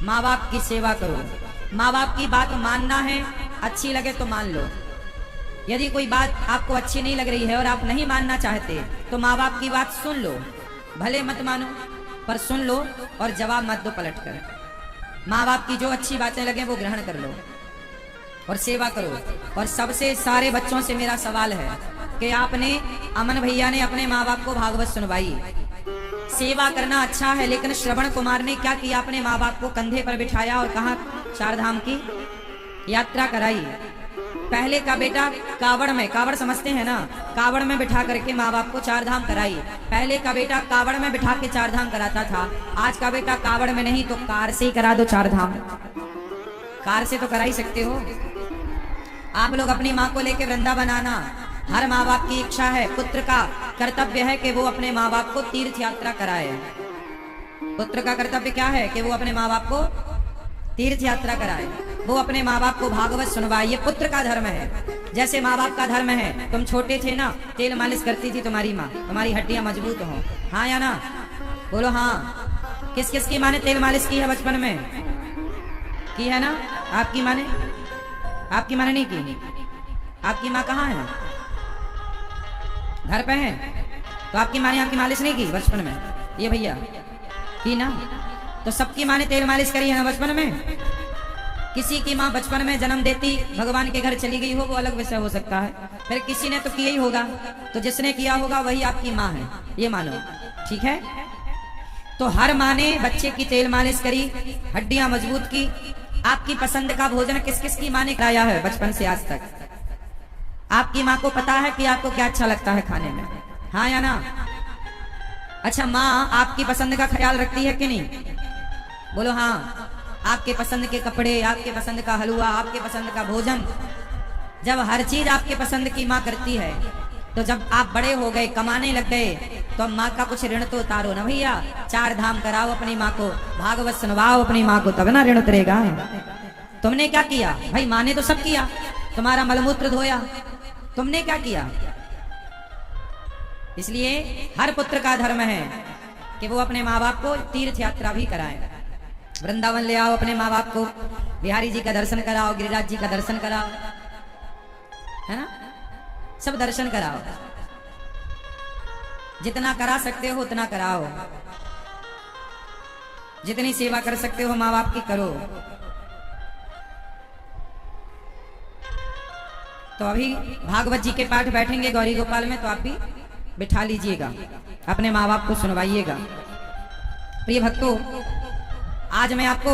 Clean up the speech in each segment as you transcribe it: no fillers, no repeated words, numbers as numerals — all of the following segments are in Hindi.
माँ बाप की सेवा करो। माँ बाप की बात मानना है, अच्छी लगे तो मान लो। यदि कोई बात आपको अच्छी नहीं लग रही है और आप नहीं मानना चाहते तो माँ बाप की बात सुन लो, भले मत मानो पर सुन लो और जवाब मत दो पलट कर। माँ बाप की जो अच्छी बातें लगे वो ग्रहण कर लो और सेवा करो। और सबसे सारे बच्चों से मेरा सवाल है कि आपने, अमन भैया ने अपने माँ बाप को भागवत सुनवाई, सेवा करना अच्छा है, लेकिन श्रवण कुमार ने क्या किया, अपने माँ बाप को कंधे पर बिठाया और कहा चार धाम की यात्रा कराई। पहले का बेटा कावड़ में, कावड़ समझते हैं ना, कावड़ में बिठा करके माँ बाप को चार धाम कराई। पहले का बेटा कावड़ में बिठा के चार धाम कराता था, आज का बेटा कावड़ में नहीं तो कार से ही करा दो चार धाम। कार से तो करा ही सकते हो। आप लोग अपनी माँ को लेके वृंदावन आना, हर माँ बाप की इच्छा है, पुत्र का कर्तव्य है कि वो अपने माँ बाप को तीर्थ यात्रा कराए। पुत्र का कर्तव्य क्या है कि वो अपने माँ बाप को तीर्थ यात्रा कराए, वो अपने माँ बाप को भागवत सुनवाए। ये पुत्र का धर्म है, जैसे माँ बाप का धर्म है। तुम छोटे थे ना, तेल मालिश करती थी तुम्हारी माँ, तुम्हारी हड्डियां मजबूत हो, हाँ या ना? बोलो हाँ। किस किस की माँ ने तेल मालिश की है बचपन में? की है ना? आपकी माँ ने? आपकी माँ ने नहीं की? आपकी माँ कहाँ है? घर पे है? तो आपकी माँ ने आपकी मालिश नहीं की बचपन में? ये भैया की ना? तो सबकी माँ ने तेल मालिश करी है ना बचपन में? किसी की माँ बचपन में जन्म देती भगवान के घर चली गई हो, वो अलग विषय हो सकता है, फिर किसी ने तो किया ही होगा, तो जिसने किया होगा वही आपकी माँ है, ये मानो, ठीक है? तो हर माँ ने बच्चे की तेल मालिश करी, हड्डियां मजबूत की। आपकी पसंद का भोजन किस किस की माँ ने कराया है बचपन से आज तक? आपकी माँ को पता है कि आपको क्या अच्छा लगता है खाने में, हाँ या ना? अच्छा, माँ आपकी पसंद का ख्याल रखती है कि नहीं? बोलो हाँ। आपके पसंद के कपड़े, आपके पसंद का हलवा, आपके पसंद का भोजन, जब हर चीज आपके पसंद की माँ करती है, तो जब आप बड़े हो गए, कमाने लग गए, तो माँ का कुछ ऋण तो उतारो ना भैया। चार धाम कराओ अपनी माँ को, भागवत सुनवाओ अपनी माँ को, तब ना ऋण उतरेगा। तुमने क्या किया भाई? माँ ने तो सब किया, तुम्हारा मलमूत्र धोया, तुमने क्या किया? इसलिए हर पुत्र का धर्म है कि वो अपने माँ बाप को तीर्थ यात्रा भी कराए। वृंदावन ले आओ अपने माँ बाप को, बिहारी जी का दर्शन कराओ, गिरिराज जी का दर्शन कराओ, है ना? सब दर्शन कराओ, जितना करा सकते हो उतना कराओ, जितनी सेवा कर सकते हो माँ बाप की करो। तो अभी भागवत जी के पाठ बैठेंगे गौरी गोपाल में, तो आप भी बिठा लीजिएगा, अपने माँ बाप को सुनवाइएगा। प्रिय भक्तों, आज मैं आपको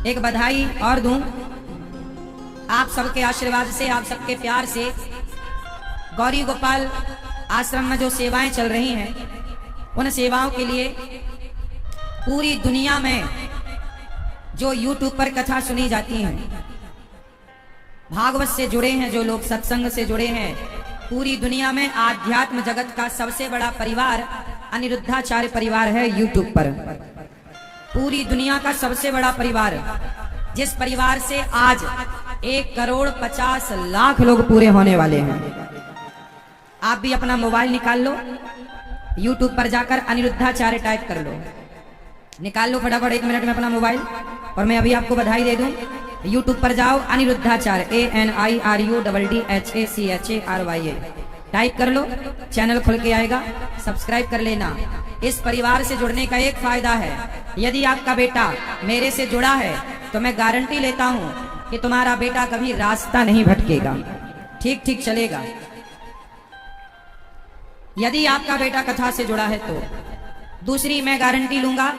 एक बधाई और दूं। आप सबके आशीर्वाद से, आप सबके प्यार से गौरी गोपाल आश्रम में जो सेवाएं चल रही हैं, उन सेवाओं के लिए पूरी दुनिया में जो YouTube पर कथा सुनी जाती हैं, भागवत से जुड़े हैं जो लोग, सत्संग से जुड़े हैं, पूरी दुनिया में आध्यात्म जगत का सबसे बड़ा परिवार अनिरुद्धाचार्य परिवार है YouTube पर। पूरी दुनिया का सबसे बड़ा परिवार, जिस परिवार से आज 1,50,00,000 लोग पूरे होने वाले हैं। आप भी अपना मोबाइल निकाल लो, YouTube पर जाकर अनिरुद्धाचार्य टाइप कर लो, निकाल लो फटाफट 1 मिनट में अपना मोबाइल, और मैं अभी आपको बधाई दे दूं। YouTube पर जाओ, अनिरुद्धाचार्य ANIRUDDHACHARYA टाइप कर लो, चैनल खुल के आएगा, सब्सक्राइब कर लेना। इस परिवार से जुड़ने का एक फायदा है, यदि आपका बेटा मेरे से जुड़ा है तो मैं गारंटी लेता हूं कि तुम्हारा बेटा कभी रास्ता नहीं भटकेगा, ठीक ठीक चलेगा। यदि आपका बेटा कथा से जुड़ा है तो दूसरी मैं गारंटी लूंगा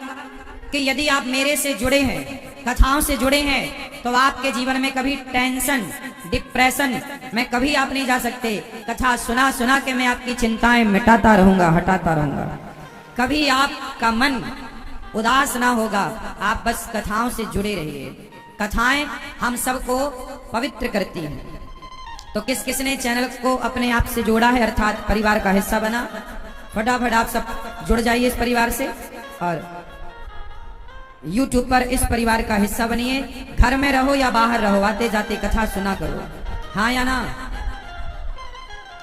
कि यदि आप मेरे से जुड़े हैं, कथाओं से जुड़े हैं, तो आपके जीवन में कभी टेंशन, डिप्रेशन में कभी आप नहीं जा सकते। कथा सुना सुना के मैं आपकी चिंताएं मिटाता रहूंगा, हटाता रहूंगा, कभी आपका मन उदास ना होगा। आप बस कथाओं से जुड़े रहिए। कथाएं हम सबको पवित्र करती हैं। तो किस किसने चैनल को अपने आप से जोड़ा है, अर्थात परिवार का हिस्सा बना? फटाफट आप सब जुड़ जाइए इस परिवार से और YouTube पर इस परिवार का हिस्सा बनिए। घर में रहो या बाहर रहो, आते जाते कथा सुना करो, हाँ या ना?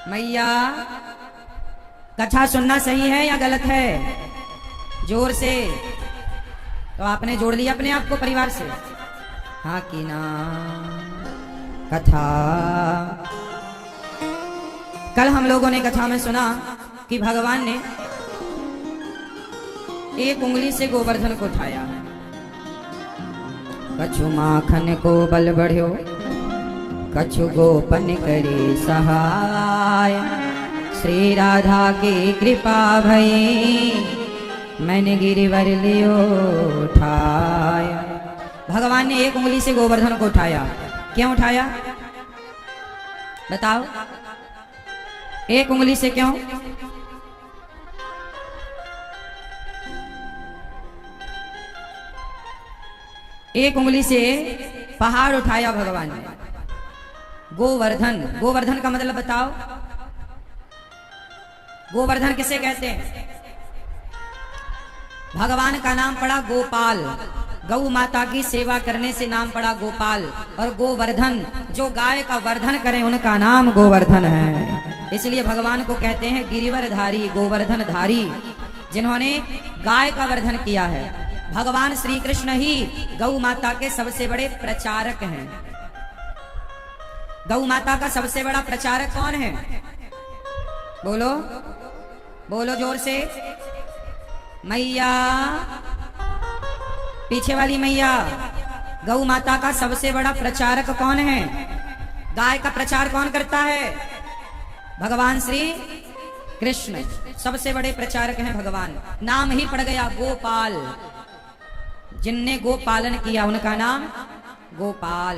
मैया, कथा सुनना सही है या गलत है? जोर से तो आपने जोड़ लिया अपने आप को परिवार से। हाँ की ना कथा। कल हम लोगों ने कथा में सुना कि भगवान ने एक उंगली से गोवर्धन को उठाया। कछु माखन को बल बढ़्यो, कछु गोपन करे सहाय। श्री राधा की कृपा भई, मैंने गिरिवर लियो उठाया। भगवान ने एक उंगली से गोवर्धन को उठाया। क्यों उठाया बताओ? एक उंगली से क्यों? एक उंगली से पहाड़ उठाया भगवान ने। गोवर्धन, गोवर्धन का मतलब बताओ? गोवर्धन किसे कहते हैं? भगवान का नाम पड़ा गोपाल। गौ माता की सेवा करने से नाम पड़ा गोपाल। और गोवर्धन, जो गाय का वर्धन करें उनका नाम गोवर्धन है। इसलिए भगवान को कहते हैं गिरिवरधारी, गोवर्धन धारी, जिन्होंने गाय का वर्धन किया है। भगवान श्री कृष्ण ही गौ माता के सबसे बड़े प्रचारक हैं। गौ माता का सबसे बड़ा प्रचारक कौन है? बोलो बोलो जोर से। मैया, पीछे वाली मैया। गौ माता का सबसे बड़ा प्रचारक कौन है? गाय का प्रचार कौन करता है? भगवान श्री कृष्ण सबसे बड़े प्रचारक हैं भगवान। नाम ही पड़ गया गोपाल। जिनने गो पालन किया उनका नाम गोपाल।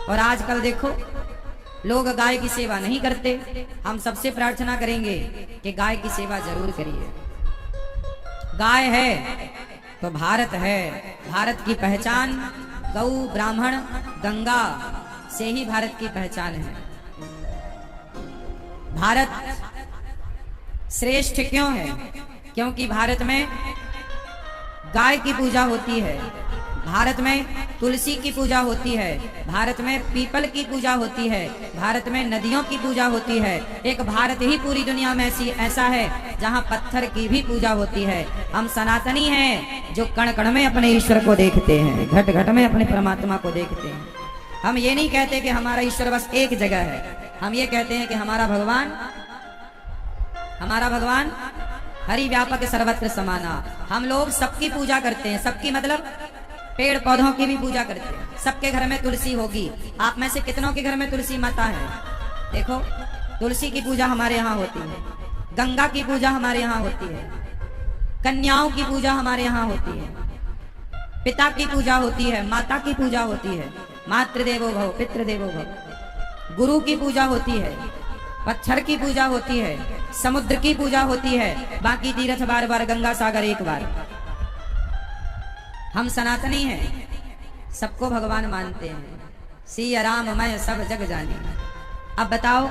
और आजकल देखो लोग गाय की सेवा नहीं करते। हम सबसे प्रार्थना करेंगे कि गाय की सेवा जरूर करिए। गाय है तो भारत है। भारत की पहचान गौ, ब्राह्मण, गंगा से ही भारत की पहचान है। भारत श्रेष्ठ क्यों है? क्योंकि भारत में गाय की पूजा होती है, भारत में तुलसी की पूजा होती है, भारत में पीपल की पूजा होती है, भारत में नदियों की पूजा होती है। एक भारत ही पूरी दुनिया में ऐसा है जहां पत्थर की भी पूजा होती है। हम सनातनी हैं जो कण कण में अपने ईश्वर को देखते हैं, घट घट में अपने परमात्मा को देखते हैं। हम ये नहीं कहते कि हमारा ईश्वर बस एक जगह है। हम ये कहते हैं कि हमारा भगवान हरि व्यापक सर्वत्र समाना। हम लोग सबकी पूजा करते हैं। सबकी मतलब पेड़ पौधों की भी पूजा करते हैं। सबके घर में तुलसी होगी। आप में से कितनों के घर में तुलसी माता है? देखो, तुलसी की पूजा हमारे यहाँ होती है, गंगा की पूजा हमारे यहाँ होती है, कन्याओं की पूजा हमारे यहाँ होती है, पिता की पूजा होती है, माता की पूजा होती है, मातृदेवो भव पितृदेवो भव, गुरु की पूजा होती है, पत्थर की पूजा होती है, समुद्र की पूजा होती है, बाकी तीर्थ बार बार, गंगा सागर एक बार। हम सनातनी हैं, सबको भगवान मानते हैं। सिया राम मैं सब जग जाने। अब बताओ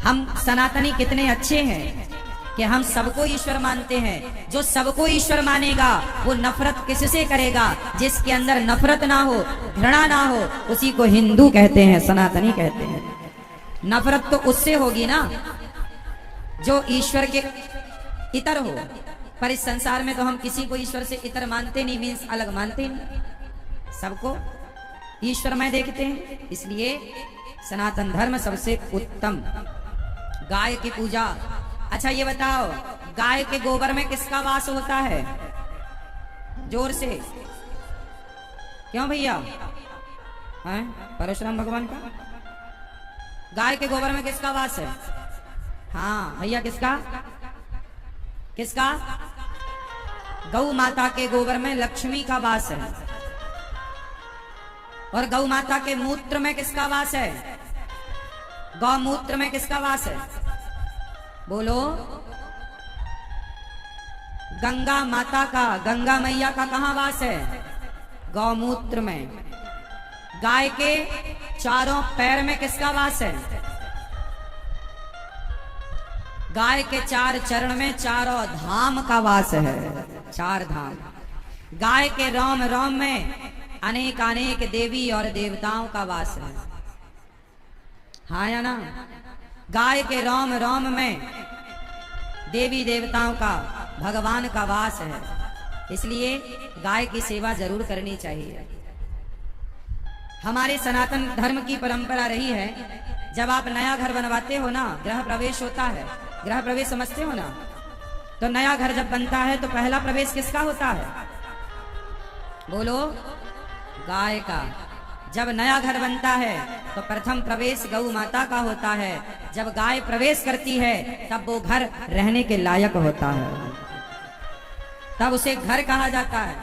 हम सनातनी कितने अच्छे हैं कि हम सबको ईश्वर मानते हैं। जो सबको ईश्वर मानेगा वो नफरत किससे करेगा? जिसके अंदर नफरत ना हो, घृणा ना हो, उसी को हिंदू कहते हैं, सनातनी कहते हैं। नफरत तो उससे होगी ना जो ईश्वर के इतर हो। पर इस संसार में तो हम किसी को ईश्वर से इतर मानते नहीं, मीन्स अलग मानते नहीं, सबको ईश्वरमय देखते हैं। इसलिए सनातन धर्म सबसे उत्तम। गाय की पूजा। अच्छा ये बताओ, गाय के गोबर में किसका वास होता है? जोर से। क्यों भैया? हैं? परशुराम भगवान का। गाय के गोबर में किसका वास है? हाँ भैया, किसका? किसका? गौ माता के गोबर में लक्ष्मी का वास है। और गौ माता के मूत्र में किसका वास है? गौमूत्र में किसका वास है? बोलो। गंगा माता का, गंगा मैया का कहां वास है? गौमूत्र में। गाय के चारों पैर में किसका वास है? गाय के चार चरण में चारों धाम का वास है, चार धाम। गाय के रोम रोम में अनेक अनेक देवी और देवताओं का वास है। हाँ या ना? गाय के रोम रोम में देवी देवताओं का, भगवान का वास है। इसलिए गाय की सेवा जरूर करनी चाहिए। हमारे सनातन धर्म की परंपरा रही है, जब आप नया घर बनवाते हो ना, गृह प्रवेश होता है, गृह प्रवेश समझते हो ना, तो नया घर जब बनता है तो पहला प्रवेश किसका होता है? बोलो, गाय का। जब नया घर बनता है तो प्रथम प्रवेश गौ माता का होता है। जब गाय प्रवेश करती है तब वो घर रहने के लायक होता है, तब उसे घर कहा जाता है।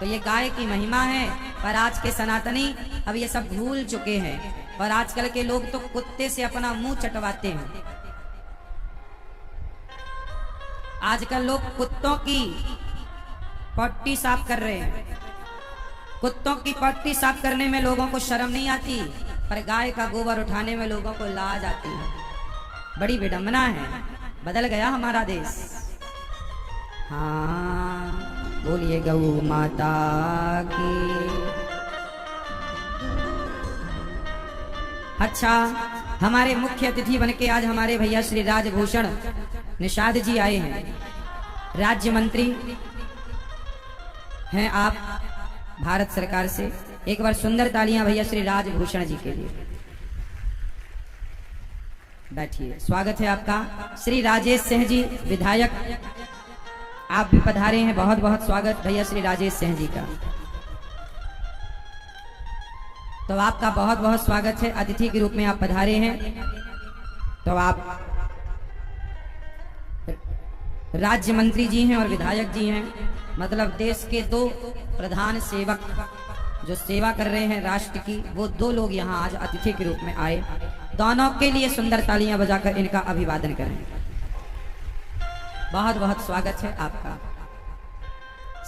तो ये गाय की महिमा है। पर आज के सनातनी अब ये सब भूल चुके हैं, और आजकल के लोग तो कुत्ते से अपना मुंह चटवाते हैं। आजकल लोग कुत्तों की पट्टी साफ कर रहे हैं। कुत्तों की पट्टी साफ करने में लोगों को शर्म नहीं आती, पर गाय का गोबर उठाने में लोगों को लाज आती है। बड़ी विडंबना है। बदल गया हमारा देश। हाँ, बोलिए गौ माता की। अच्छा, हमारे मुख्य अतिथि बनके आज हमारे भैया श्री राजभूषण निषाद जी आए हैं। राज्य मंत्री हैं आप भारत सरकार से। एक बार सुंदर तालियां भैया श्री राजभूषण जी के लिए। बैठिए, स्वागत है आपका। श्री राजेश सिंह जी विधायक, आप भी पधारे हैं। बहुत बहुत स्वागत भैया श्री राजेश सिंह जी का। तो आपका बहुत बहुत स्वागत है, अतिथि के रूप में आप पधारे हैं। तो आप राज्य मंत्री जी हैं और विधायक जी हैं, मतलब देश के दो प्रधान सेवक जो सेवा कर रहे हैं राष्ट्र की, वो दो लोग यहाँ आज अतिथि के रूप में आए। दोनों के लिए सुंदर तालियां बजाकर इनका अभिवादन करें। बहुत बहुत स्वागत है आपका।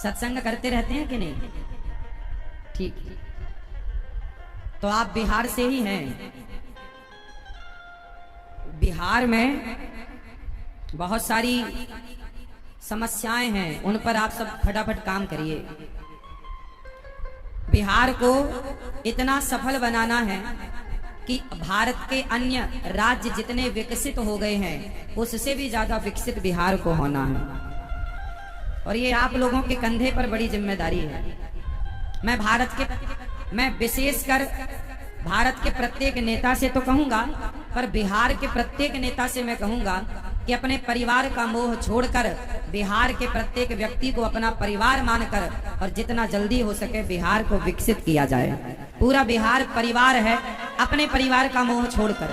सत्संग करते रहते हैं कि नहीं? ठीक। तो आप बिहार से ही हैं। बिहार में बहुत सारी समस्याएं हैं, उन पर आप सब फटाफट काम करिए। बिहार को इतना सफल बनाना है कि भारत के अन्य राज्य जितने विकसित हो गए हैं उससे भी ज्यादा विकसित बिहार को होना है, और ये आप लोगों के कंधे पर बड़ी जिम्मेदारी है। मैं विशेषकर भारत के प्रत्येक नेता से तो कहूंगा, पर बिहार के प्रत्येक नेता से मैं कहूंगा कि अपने परिवार का मोह छोड़कर बिहार के प्रत्येक व्यक्ति को अपना परिवार मानकर और जितना जल्दी हो सके बिहार को विकसित किया जाए। पूरा बिहार परिवार है। अपने परिवार का मोह छोड़कर,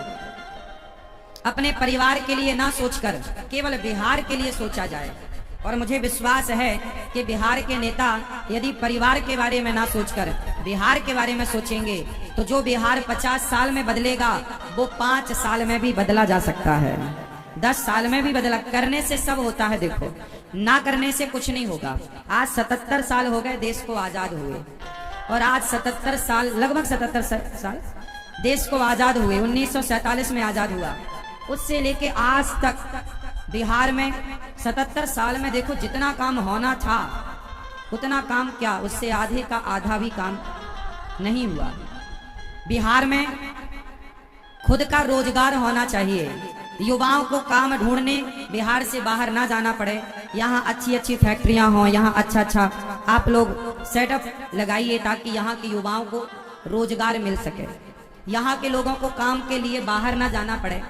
अपने परिवार के लिए ना सोचकर केवल बिहार के लिए सोचा जाए। और मुझे विश्वास है कि बिहार के नेता यदि परिवार के बारे में ना सोचकर बिहार के बारे में सोचेंगे तो जो बिहार 50 साल में बदलेगा वो 5 साल में भी बदला जा सकता है, 10 साल में भी बदला। करने से सब होता है, देखो, ना करने से कुछ नहीं होगा। आज 77 साल हो गए देश को आजाद हुए, और आज 77 साल, लगभग 77 साल देश को आजाद हुए। 1947 में आजाद हुआ, उससे लेके आज तक बिहार में 77 साल में देखो जितना काम होना था उतना काम क्या, उससे आधे का आधा भी काम नहीं हुआ। बिहार में खुद का रोजगार होना चाहिए। युवाओं को काम ढूंढने बिहार से बाहर ना जाना पड़े। यहाँ अच्छी अच्छी फैक्ट्रियां हों, यहाँ अच्छा आप लोग सेटअप लगाइए ताकि यहाँ के युवाओं को रोजगार मिल सके। यहाँ के लोगों को काम के लिए बाहर ना जाना पड़े,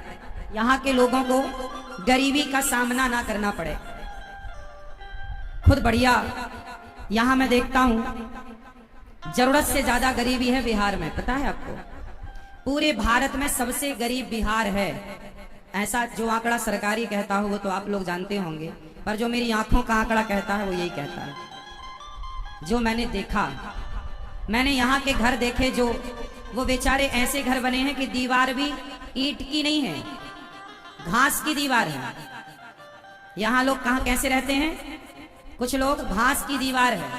यहाँ के लोगों को गरीबी का सामना ना करना पड़े। खुद बढ़िया यहाँ मैं देखता हूँ जरूरत से ज्यादा गरीबी है बिहार में, पता है आपको? पूरे भारत में सबसे गरीब बिहार है। ऐसा जो आंकड़ा सरकारी कहता हो वो तो आप लोग जानते होंगे, पर जो मेरी आंखों का आंकड़ा कहता है वो यही कहता है। जो मैंने देखा, मैंने यहाँ के घर देखे, जो वो बेचारे ऐसे घर बने हैं कि दीवार भी ईंट की नहीं है, घास की दीवार है। यहाँ लोग कहाँ कैसे रहते हैं? कुछ लोग घास की दीवार है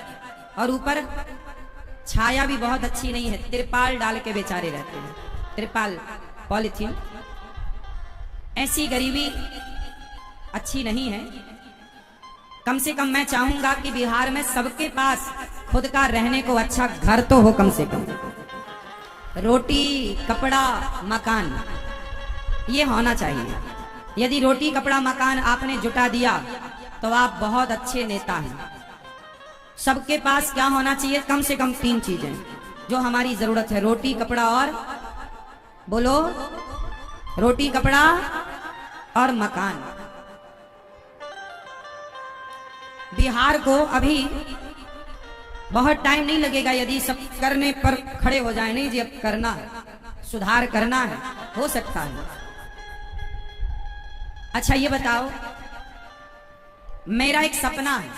और ऊपर छाया भी बहुत अच्छी नहीं है, तिरपाल डाल के बेचारे रहते हैं, तिरपाल, पॉलिथीन। ऐसी गरीबी अच्छी नहीं है। कम से कम मैं चाहूंगा कि बिहार में सबके पास खुद का रहने को अच्छा घर तो हो, कम से कम रोटी कपड़ा मकान ये होना चाहिए। यदि रोटी कपड़ा मकान आपने जुटा दिया तो आप बहुत अच्छे नेता हैं। सबके पास क्या होना चाहिए? कम से कम 3 चीजें जो हमारी जरूरत है, रोटी कपड़ा और, बोलो, रोटी कपड़ा और मकान। बिहार को अभी बहुत टाइम नहीं लगेगा यदि सब करने पर खड़े हो जाए। नहीं जी, अब करना है, सुधार करना है, हो सकता है। अच्छा ये बताओ, मेरा एक सपना है,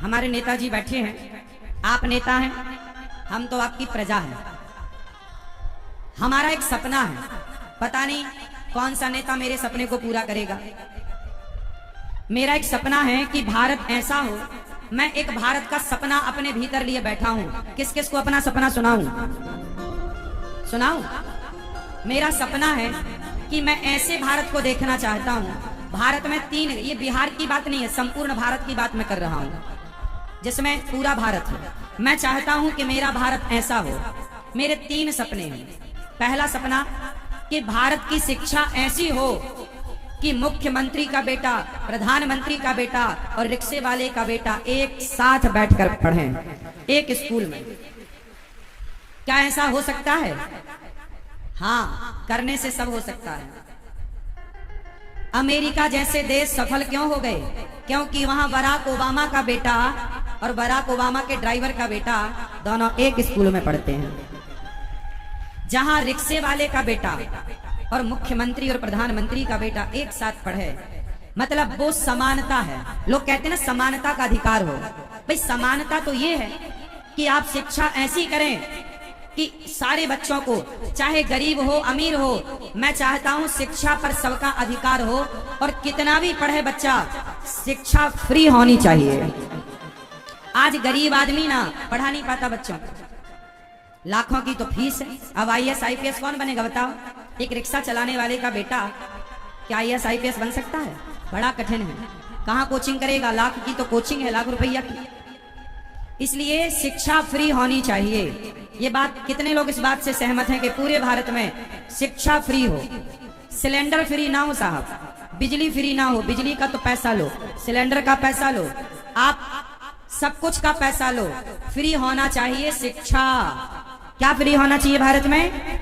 हमारे नेताजी बैठे हैं, आप नेता हैं, हम तो आपकी प्रजा हैं। हमारा एक सपना है, पता नहीं कौन सा नेता मेरे सपने को पूरा करेगा। मेरा एक सपना है कि भारत ऐसा हो, मैं एक भारत का सपना अपने भीतर लिए बैठा हूं। किस किस को अपना सपना सुनाऊं? सुनाऊं? मेरा सपना है कि मैं ऐसे भारत को देखना चाहता हूं, भारत में 3, ये बिहार की बात नहीं है, संपूर्ण भारत की बात मैं कर रहा हूं, जिसमें पूरा भारत है। मैं चाहता हूं कि मेरा भारत ऐसा हो। मेरे 3 सपने हैं। पहला सपना कि भारत की शिक्षा ऐसी हो कि मुख्यमंत्री का बेटा, प्रधानमंत्री का बेटा और रिक्शे वाले का बेटा एक साथ बैठकर पढ़ें एक स्कूल में। क्या ऐसा हो सकता है? हाँ, करने से सब हो सकता है। अमेरिका जैसे देश सफल क्यों हो गए? क्योंकि वहां बराक ओबामा का बेटा और बराक ओबामा के ड्राइवर का बेटा दोनों एक स्कूल में पढ़ते हैं। जहां रिक्शे वाले का बेटा और मुख्यमंत्री और प्रधानमंत्री का बेटा एक साथ पढ़े, मतलब वो समानता है। लोग कहते हैं ना समानता का अधिकार हो। भाई समानता तो ये है कि आप शिक्षा ऐसी करें कि सारे बच्चों को, चाहे गरीब हो अमीर हो, मैं चाहता हूं शिक्षा पर सबका अधिकार हो और कितना भी पढ़े बच्चा, शिक्षा फ्री होनी चाहिए। आज गरीब आदमी ना पढ़ा नहीं पाता बच्चों को, लाखों की तो फीस है। अब IAS IPS कौन बनेगा बताओ? एक रिक्शा चलाने वाले का बेटा क्या IAS IPS बन सकता है? बड़ा कठिन है। कहाँ कोचिंग करेगा? लाख की तो कोचिंग है, लाख रुपया की। इसलिए शिक्षा फ्री होनी चाहिए। ये बात, कितने लोग इस बात से सहमत हैं कि पूरे भारत में शिक्षा फ्री हो? सिलेंडर फ्री ना हो साहब, बिजली फ्री ना हो, बिजली का तो पैसा लो, सिलेंडर का पैसा लो, आप सब कुछ का पैसा लो, फ्री होना चाहिए शिक्षा। क्या फ्री होना चाहिए भारत में?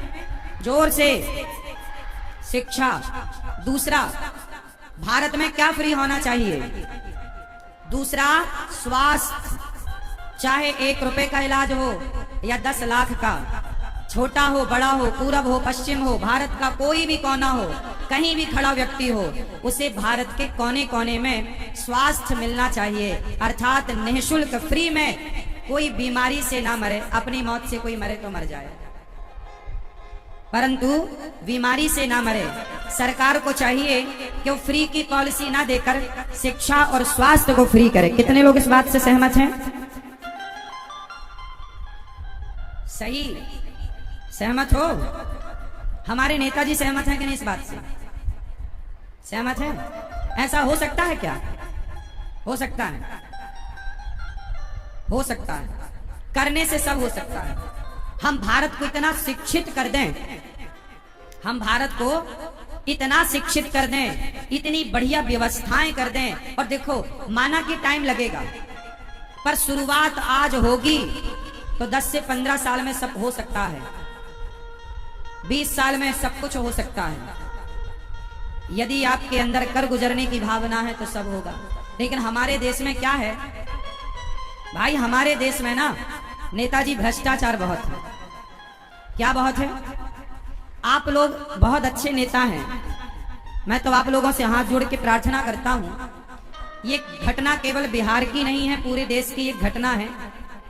जोर से, शिक्षा। दूसरा, भारत में क्या फ्री होना चाहिए? दूसरा, स्वास्थ्य। चाहे 1 रुपए का इलाज हो या 10 लाख का, छोटा हो बड़ा हो, पूरब हो पश्चिम हो, भारत का कोई भी कोना हो, कहीं भी खड़ा व्यक्ति हो, उसे भारत के कोने कोने में स्वास्थ्य मिलना चाहिए। अर्थात निःशुल्क, फ्री में, कोई बीमारी से ना मरे। अपनी मौत से कोई मरे तो मर जाए, परंतु बीमारी से ना मरे। सरकार को चाहिए कि वो फ्री की पॉलिसी ना देकर शिक्षा और स्वास्थ्य को फ्री करे। कितने लोग इस बात से सहमत हैं? सही, सहमत हो? हमारे नेताजी सहमत हैं कि नहीं इस बात से? सहमत है? ऐसा हो सकता है क्या? हो सकता है, हो सकता है। करने से सब हो सकता है। हम भारत को इतना शिक्षित कर दें, हम भारत को इतना शिक्षित कर दें, इतनी बढ़िया व्यवस्थाएं कर दें, और देखो माना कि टाइम लगेगा, पर शुरुआत आज होगी तो 10 से 15 साल में सब हो सकता है, 20 साल में सब कुछ हो सकता है। यदि आपके अंदर कर गुजरने की भावना है तो सब होगा। लेकिन हमारे देश में क्या है भाई? हमारे देश में ना नेताजी भ्रष्टाचार बहुत है। क्या बहुत है? आप लोग बहुत अच्छे नेता हैं, मैं तो आप लोगों से हाथ जोड़ के प्रार्थना करता हूं, ये घटना केवल बिहार की नहीं है, पूरे देश की एक घटना है।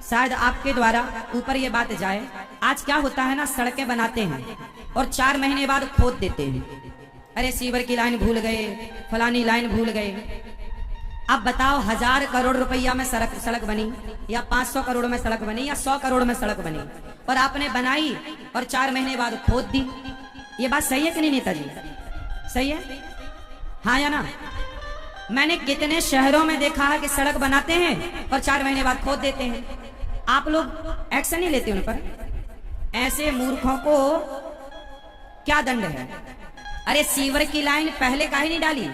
शायद आपके द्वारा ऊपर ये बात जाए। आज क्या होता है ना, सड़कें बनाते हैं और 4 महीने बाद खोद देते हैं। अरे सीवर की लाइन भूल गए, फलानी लाइन भूल गए। अब बताओ, 1000 करोड़ रुपया में सड़क बनी, या 500 करोड़ में सड़क बनी, या 100 करोड़ में सड़क बनी, और आपने बनाई और 4 महीने बाद खोद दी। ये बात सही है कि नहीं नेताजी? सही है? हाँ या ना? मैंने कितने शहरों में देखा है कि सड़क बनाते हैं और 4 महीने बाद खोद देते हैं। आप लोग एक्शन नहीं लेते उन पर। ऐसे मूर्खों को क्या दंड है? अरे सीवर की लाइन पहले काहे नहीं डाली?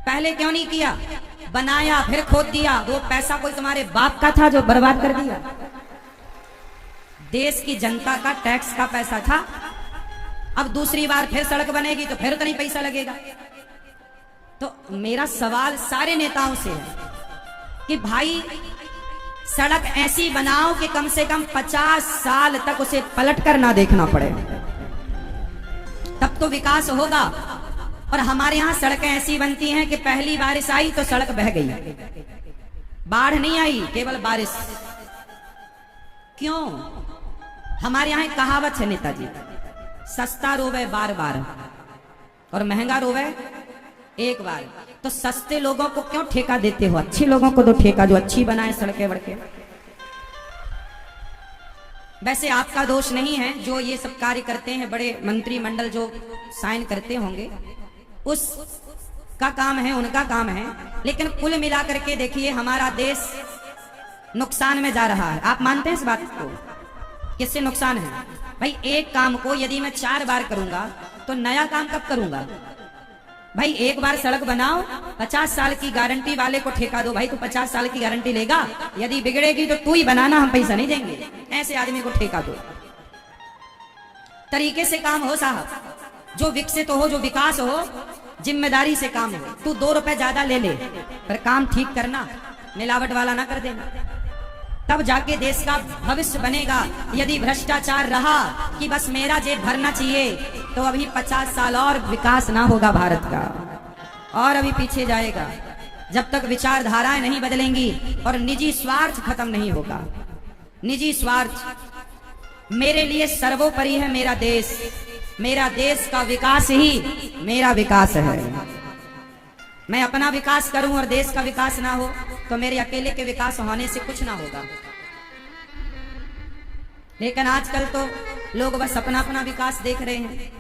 पहले क्यों नहीं किया? बनाया फिर खोद दिया, वो पैसा कोई तुम्हारे बाप का था जो बर्बाद कर दिया? देश की जनता का टैक्स का पैसा था। अब दूसरी बार फिर सड़क बनेगी तो फिर उतना ही पैसा लगेगा। तो मेरा सवाल सारे नेताओं से है कि भाई सड़क ऐसी बनाओ कि कम से कम 50 साल तक उसे पलट कर ना देखना पड़े, तब तो विकास होगा। और हमारे यहां सड़कें ऐसी बनती हैं कि पहली बारिश आई तो सड़क बह गई, बाढ़ नहीं आई, केवल बारिश। क्यों? हमारे यहां एक कहावत है नेताजी, सस्ता रोवे बार बार और महंगा रोवे एक बार। तो सस्ते लोगों को क्यों ठेका देते हो? अच्छे लोगों को दो ठेका, जो अच्छी बनाए सड़कें वड़के। वैसे आपका दोष नहीं है, जो ये सब कार्य करते हैं बड़े मंत्रिमंडल जो साइन करते होंगे, उस का काम है, उनका काम है। लेकिन कुल मिलाकर के देखिए हमारा देश नुकसान में जा रहा है। आप मानते हैं इस बात को? किससे नुकसान है? भाई एक काम को यदि मैं 4 बार करूंगा तो नया काम कब करूंगा? भाई एक बार सड़क बनाओ, 50 साल की गारंटी वाले को ठेका दो। भाई तू 50 साल की गारंटी लेगा, यदि बिगड़ेगी तो तू ही बनाना, हम पैसा नहीं देंगे। ऐसे आदमी को ठेका दो। तरीके से काम हो साहब, जो विकसित हो, जो विकास हो, जिम्मेदारी से काम हो। तू 2 रुपए ज्यादा ले ले, पर काम ठीक करना, मिलावट वाला ना कर देना, तब जाके देश का भविष्य बनेगा। यदि भ्रष्टाचार रहा कि बस मेरा जेब भरना चाहिए, तो अभी 50 साल और विकास ना होगा भारत का, और अभी पीछे जाएगा। जब तक विचारधाराएं नहीं बदलेंगी और निजी स्वार्थ खत्म नहीं होगा। निजी स्वार्थ मेरे लिए सर्वोपरि है मेरा देश। मेरा देश का विकास ही मेरा विकास है। मैं अपना विकास करूं और देश का विकास ना हो तो मेरे अकेले के विकास होने से कुछ ना होगा। लेकिन आजकल तो लोग बस अपना अपना विकास देख रहे हैं।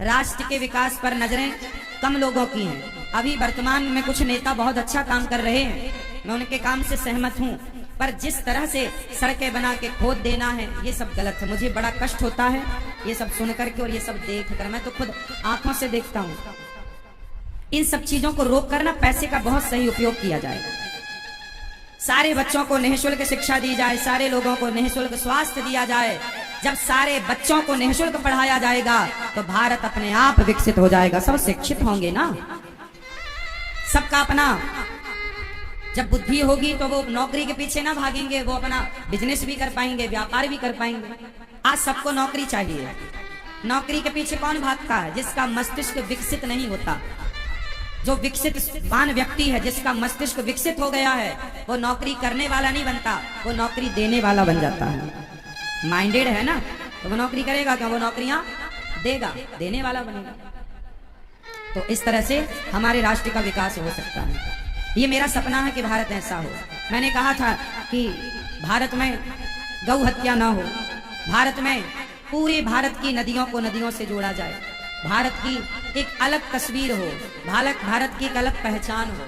राष्ट्र के विकास पर नजरें कम लोगों की हैं। अभी वर्तमान में कुछ नेता बहुत अच्छा काम कर रहे हैं, मैं उनके काम से सहमत हूं, पर जिस तरह से सड़कें बना के खोद देना है ये सब गलत है। मुझे बड़ा कष्ट होता है ये सब सुन करके और ये सब देख कर। मैं तो खुद आंखों से देखता हूं। इन सब चीजों को रोक कर ना पैसे का बहुत सही उपयोग किया जाए। सारे बच्चों को निःशुल्क शिक्षा दी जाए, सारे लोगों को निःशुल्क स्वास्थ्य दिया जाए। जब सारे बच्चों को निःशुल्क पढ़ाया जाएगा तो भारत अपने आप विकसित हो जाएगा। सब शिक्षित होंगे ना, सबका अपना जब बुद्धि होगी तो वो नौकरी के पीछे ना भागेंगे, वो अपना बिजनेस भी कर पाएंगे, व्यापार भी कर पाएंगे। आज सबको नौकरी चाहिए। नौकरी के पीछे कौन भागता है? जिसका मस्तिष्क विकसित नहीं होता। जो विकसितवान व्यक्ति है, जिसका मस्तिष्क विकसित हो गया है, वो नौकरी करने वाला नहीं बनता, वो नौकरी देने वाला बन जाता है। माइंडेड है ना, तो वो नौकरी करेगा क्या? वो नौकरियां देगा, देने वाला बनेगा। तो इस तरह से हमारे राष्ट्र का विकास हो सकता है। ये मेरा सपना है कि भारत ऐसा हो। मैंने कहा था कि भारत में गौ हत्या ना हो, भारत में पूरे भारत की नदियों को नदियों से जोड़ा जाए, भारत की एक अलग तस्वीर हो, भारत की एक अलग पहचान हो,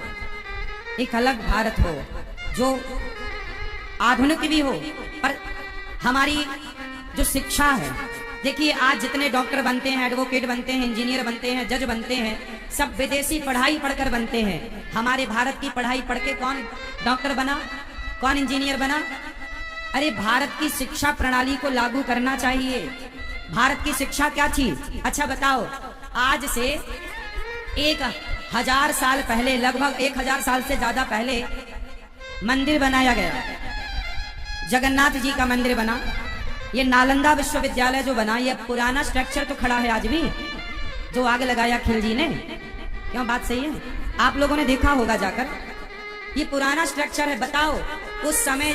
एक अलग भारत हो जो आधुनिक भी हो। पर हमारी जो शिक्षा है, देखिए आज जितने डॉक्टर बनते हैं, एडवोकेट बनते हैं, इंजीनियर बनते हैं, जज बनते हैं, सब विदेशी पढ़ाई पढ़कर बनते हैं। हमारे भारत की पढ़ाई पढ़ के कौन डॉक्टर बना, कौन इंजीनियर बना? अरे भारत की शिक्षा प्रणाली को लागू करना चाहिए। भारत की शिक्षा क्या थी? अच्छा बताओ, आज से 1000 साल पहले, लगभग 1000 साल से ज्यादा पहले मंदिर बनाया गया, जगन्नाथ जी का मंदिर बना। ये नालंदा विश्वविद्यालय जो बना, ये पुराना स्ट्रक्चर तो खड़ा है आज भी, जो आग लगाया खिलजी ने। क्यों? बात सही है? आप लोगों ने देखा होगा जाकर, ये पुराना स्ट्रक्चर है। बताओ उस समय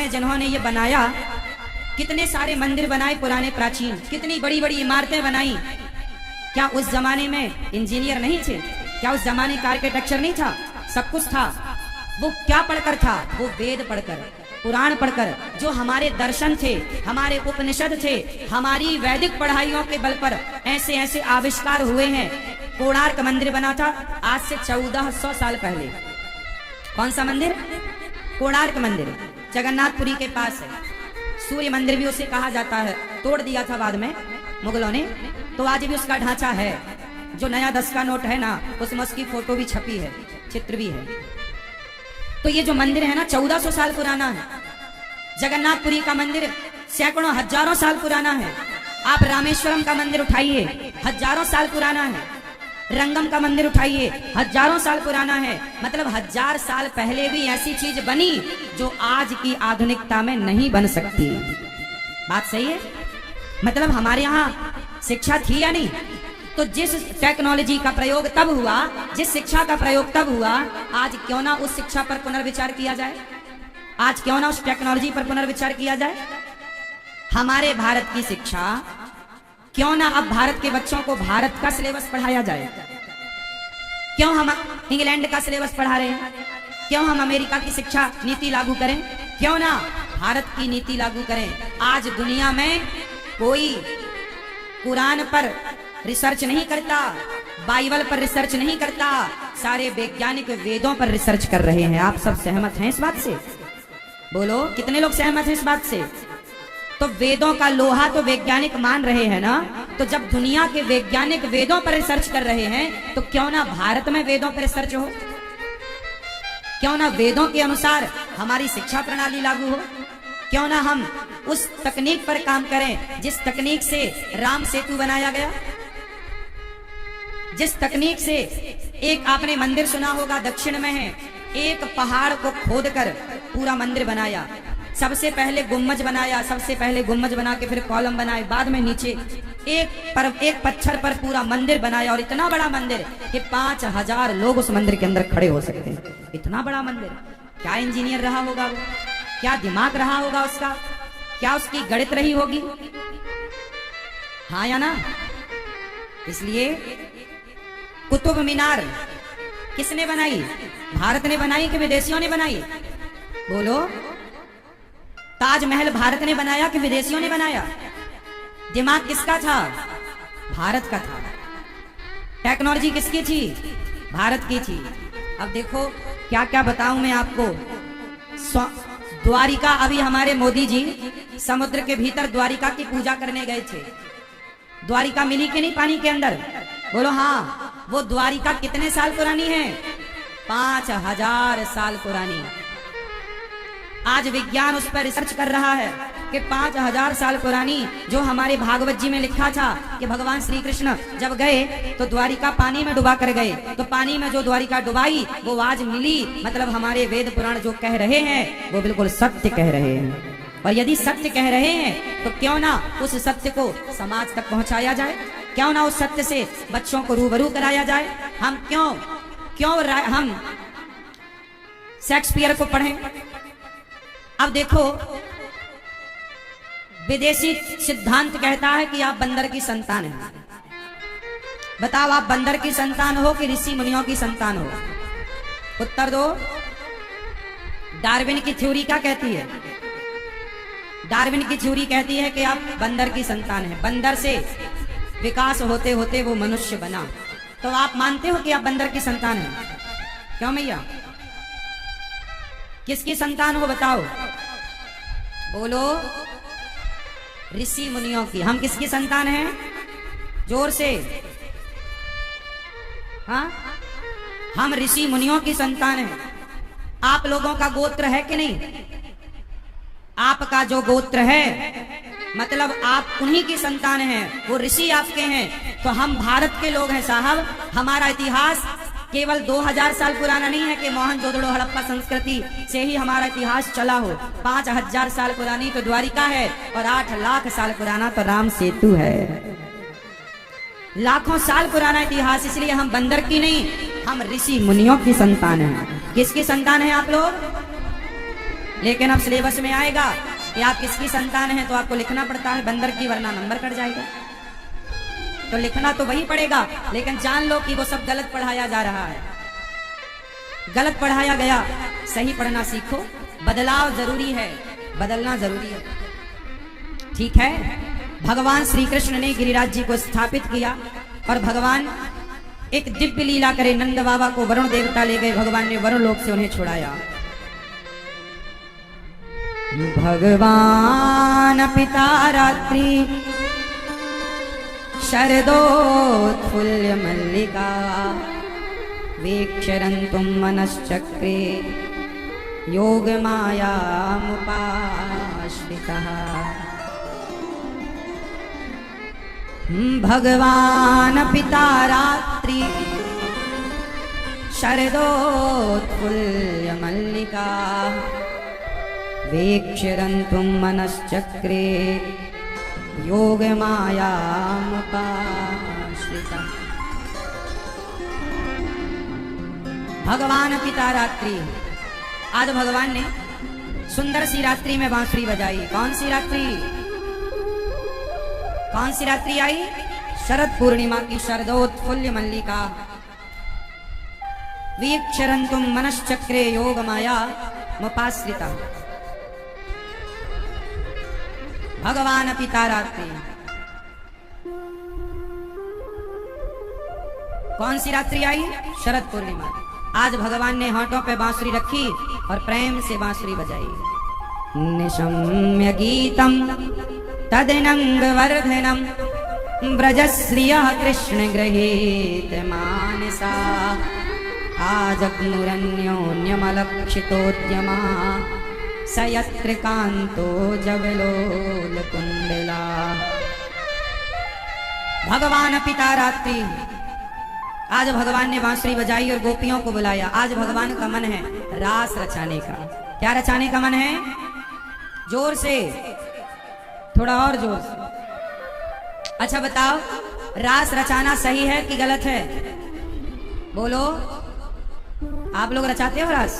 जिन्होंने ये बनाया, कितने सारे मंदिर बनाए पुराने प्राचीन, कितनी बड़ी बड़ी इमारतें बनाई। क्या उस जमाने में इंजीनियर नहीं थे? क्या उस जमाने का आर्किटेक्चर नहीं था? सब कुछ था। वो क्या पढ़कर था? वो वेद पढ़कर, पुराण पढ़कर। जो हमारे दर्शन थे, हमारे उपनिषद थे, हमारी वैदिक पढ़ाइयों के बल पर ऐसे ऐसे आविष्कार हुए हैं। कोणार्क मंदिर बना था आज से 1400 साल पहले। कौन सा मंदिर? कोणार्क मंदिर, जगन्नाथपुरी के पास है। सूर्य मंदिर भी उसे कहा जाता है, तोड़ दिया था बाद में मुगलों ने, तो आज भी उसका ढांचा है। जो नया 10 का नोट है ना, उसमें उसकी फोटो भी छपी है, चित्र भी है। तो ये जो मंदिर है ना 1400 साल पुराना है। जगन्नाथपुरी का मंदिर सैकड़ों हजारों साल पुराना है। आप रामेश्वरम का मंदिर उठाइए, हजारों साल पुराना है। रंगम का मंदिर उठाइए, हजारों साल पुराना है। मतलब 1000 साल पहले भी ऐसी चीज बनी जो आज की आधुनिकता में नहीं बन सकती। बात सही है? मतलब हमारे यहाँ शिक्षा थी या नहीं? तो जिस टेक्नोलॉजी का प्रयोग तब हुआ, जिस शिक्षा का प्रयोग तब हुआ, आज क्यों ना उस शिक्षा पर पुनर्विचार किया जाए? आज क्यों ना उस टेक्नोलॉजी पर पुनर्विचार किया जाए? हमारे भारत की शिक्षा, क्यों ना अब भारत के बच्चों को भारत का सिलेबस पढ़ाया जाए? क्यों हम इंग्लैंड का सिलेबस पढ़ा रहे हैं? क्यों हम अमेरिका की शिक्षा नीति लागू करें? क्यों ना भारत की नीति लागू करें? आज दुनिया में कोई कुरान पर रिसर्च नहीं करता, बाइबल पर रिसर्च नहीं करता, सारे वैज्ञानिक वेदों पर रिसर्च कर रहे हैं। आप सब सहमत हैं इस बात से? बोलो, कितने लोग सहमत हैं इस बात से? तो वेदों का लोहा तो वैज्ञानिक मान रहे हैं ना। तो जब दुनिया के वैज्ञानिक वेदों पर रिसर्च कर रहे हैं, तो क्यों ना भारत में वेदों पर रिसर्च हो? क्यों ना वेदों के अनुसार हमारी शिक्षा प्रणाली लागू हो? क्यों ना हम उस तकनीक पर काम करें जिस तकनीक से राम सेतु बनाया गया, जिस तकनीक से एक आपने मंदिर सुना होगा दक्षिण में है, एक पहाड़ को खोदकर पूरा मंदिर बनाया। सबसे पहले गुम्बज बनाया, सबसे पहले गुम्बज बना के फिर कॉलम बनाए, बाद में नीचे एक पत्थर पर पूरा मंदिर बनाया। और इतना बड़ा मंदिर कि 5000 लोग उस मंदिर के अंदर खड़े हो सकते हैं। इतना बड़ा मंदिर, क्या इंजीनियर रहा होगा वो, क्या दिमाग रहा होगा उसका, क्या उसकी गणित रही होगी? हाँ या ना? इसलिए कुतुब मीनार किसने बनाई? भारत ने बनाई कि विदेशियों ने बनाई? बोलो। ताजमहल भारत ने बनाया कि विदेशियों ने बनाया? दिमाग किसका था? भारत का था। टेक्नोलॉजी किसकी थी? भारत की थी। अब देखो क्या क्या बताऊं मैं आपको। द्वारिका, अभी हमारे मोदी जी समुद्र के भीतर द्वारिका की पूजा करने गए थे। द्वारिका मिली कि नहीं पानी के अंदर? बोलो हाँ। वो द्वारिका कितने साल पुरानी है? 5000 साल पुरानी। आज विज्ञान उस पर रिसर्च कर रहा है कि 5000 साल पुरानी, जो हमारे भागवत जी में लिखा था कि भगवान श्री कृष्ण जब गए तो द्वारिका पानी में डुबा कर गए, तो पानी में जो द्वारिका डुबाई वो आज मिली। मतलब हमारे वेद पुराण जो कह रहे हैं वो बिल्कुल सत्य कह रहे हैं। और यदि सत्य कह रहे हैं तो क्यों ना उस सत्य को समाज तक पहुंचाया जाए? क्यों ना उस सत्य से बच्चों को रूबरू कराया जाए? हम क्यों हम शेक्सपियर को पढ़ें? अब देखो, विदेशी सिद्धांत कहता है कि आप बंदर की संतान हैं। बताओ, आप बंदर की संतान हो कि ऋषि मुनियों की संतान हो? उत्तर दो। डार्विन की थ्योरी क्या कहती है? डार्विन की थ्योरी कहती है कि आप बंदर की संतान हैं। बंदर से विकास होते होते वो मनुष्य बना। तो आप मानते हो कि आप बंदर की संतान हैं? क्यों भैया? किसकी संतान हो बताओ? बोलो। ऋषि मुनियों की। हम किसकी संतान हैं? जोर से। हाँ, हम ऋषि मुनियों की संतान हैं। आप लोगों का गोत्र है कि नहीं? आपका जो गोत्र है मतलब आप उन्हीं की संतान हैं, वो ऋषि आपके हैं। तो हम भारत के लोग हैं साहब। हमारा इतिहास केवल 2000 साल पुराना नहीं है कि मोहनजोदड़ो हड़प्पा संस्कृति से ही हमारा इतिहास चला हो। 5000 साल पुरानी तो द्वारिका है और 8 लाख साल पुराना तो राम सेतु है। लाखों साल पुराना इतिहास। इसलिए हम बंदर की नहीं, हम ऋषि मुनियों की संतान हैं। किसकी संतान है आप लोग? लेकिन अब सिलेबस में आएगा कि आप किसकी संतान हैं तो आपको लिखना पड़ता है बंदर की, वरना नंबर कट जाएगा। तो लिखना तो वही पड़ेगा, लेकिन जान लो कि वो सब गलत पढ़ाया जा रहा है। गलत पढ़ाया गया, सही पढ़ना सीखो। बदलाव जरूरी है, बदलना जरूरी है। ठीक है। भगवान श्री कृष्ण ने गिरिराज जी को स्थापित किया और भगवान एक दिव्य लीला करे। नंद बाबा को वरुण देवता ले गए, भगवान ने वरुण लोक से उन्हें छुड़ाया। भगवान पिता रात्रि शरदोत्फुल्य मल्लिका वीक्षरन्तुं मनश्चक्रे योगमायामुपाश्रितः। भगवान् पिता रात्रि शरदोत्फुल्य मल्लिका वीक्षरन्तुं मनश्चक्रे योगमायामुपाश्रितः। भगवान पिता रात्रि, आज भगवान ने सुंदर सी रात्रि में बांसुरी बजाई। कौन सी रात्रि? कौन सी रात्रि आई? शरद पूर्णिमा की शरदोत्फुल्य मल्लिका वीक्षरन्तुं मनश्चक्रे योगमाया मुपाश्रिता। भगवान पिता रात्रि, कौन सी रात्रि आई? शरद पूर्णिमा। आज भगवान ने होठों पे बांसुरी रखी और प्रेम से बांसुरी बजाई। निशम्य गीतम तदनंगवर्धनम ब्रजश्रियः कृष्ण गृहीत मानसा आजग्मुरन्योन्यमलक्षितोद्यमा स यत्र कान्तो जवलोलकुण्डला। भगवान पिता रात्रि, आज भगवान ने बांसुरी बजाई और गोपियों को बुलाया। आज भगवान का मन है रास रचाने का। क्या रचाने का मन है? जोर से, थोड़ा और जोर से। अच्छा बताओ, रास रचाना सही है कि गलत है? बोलो, आप लोग रचाते हो रास?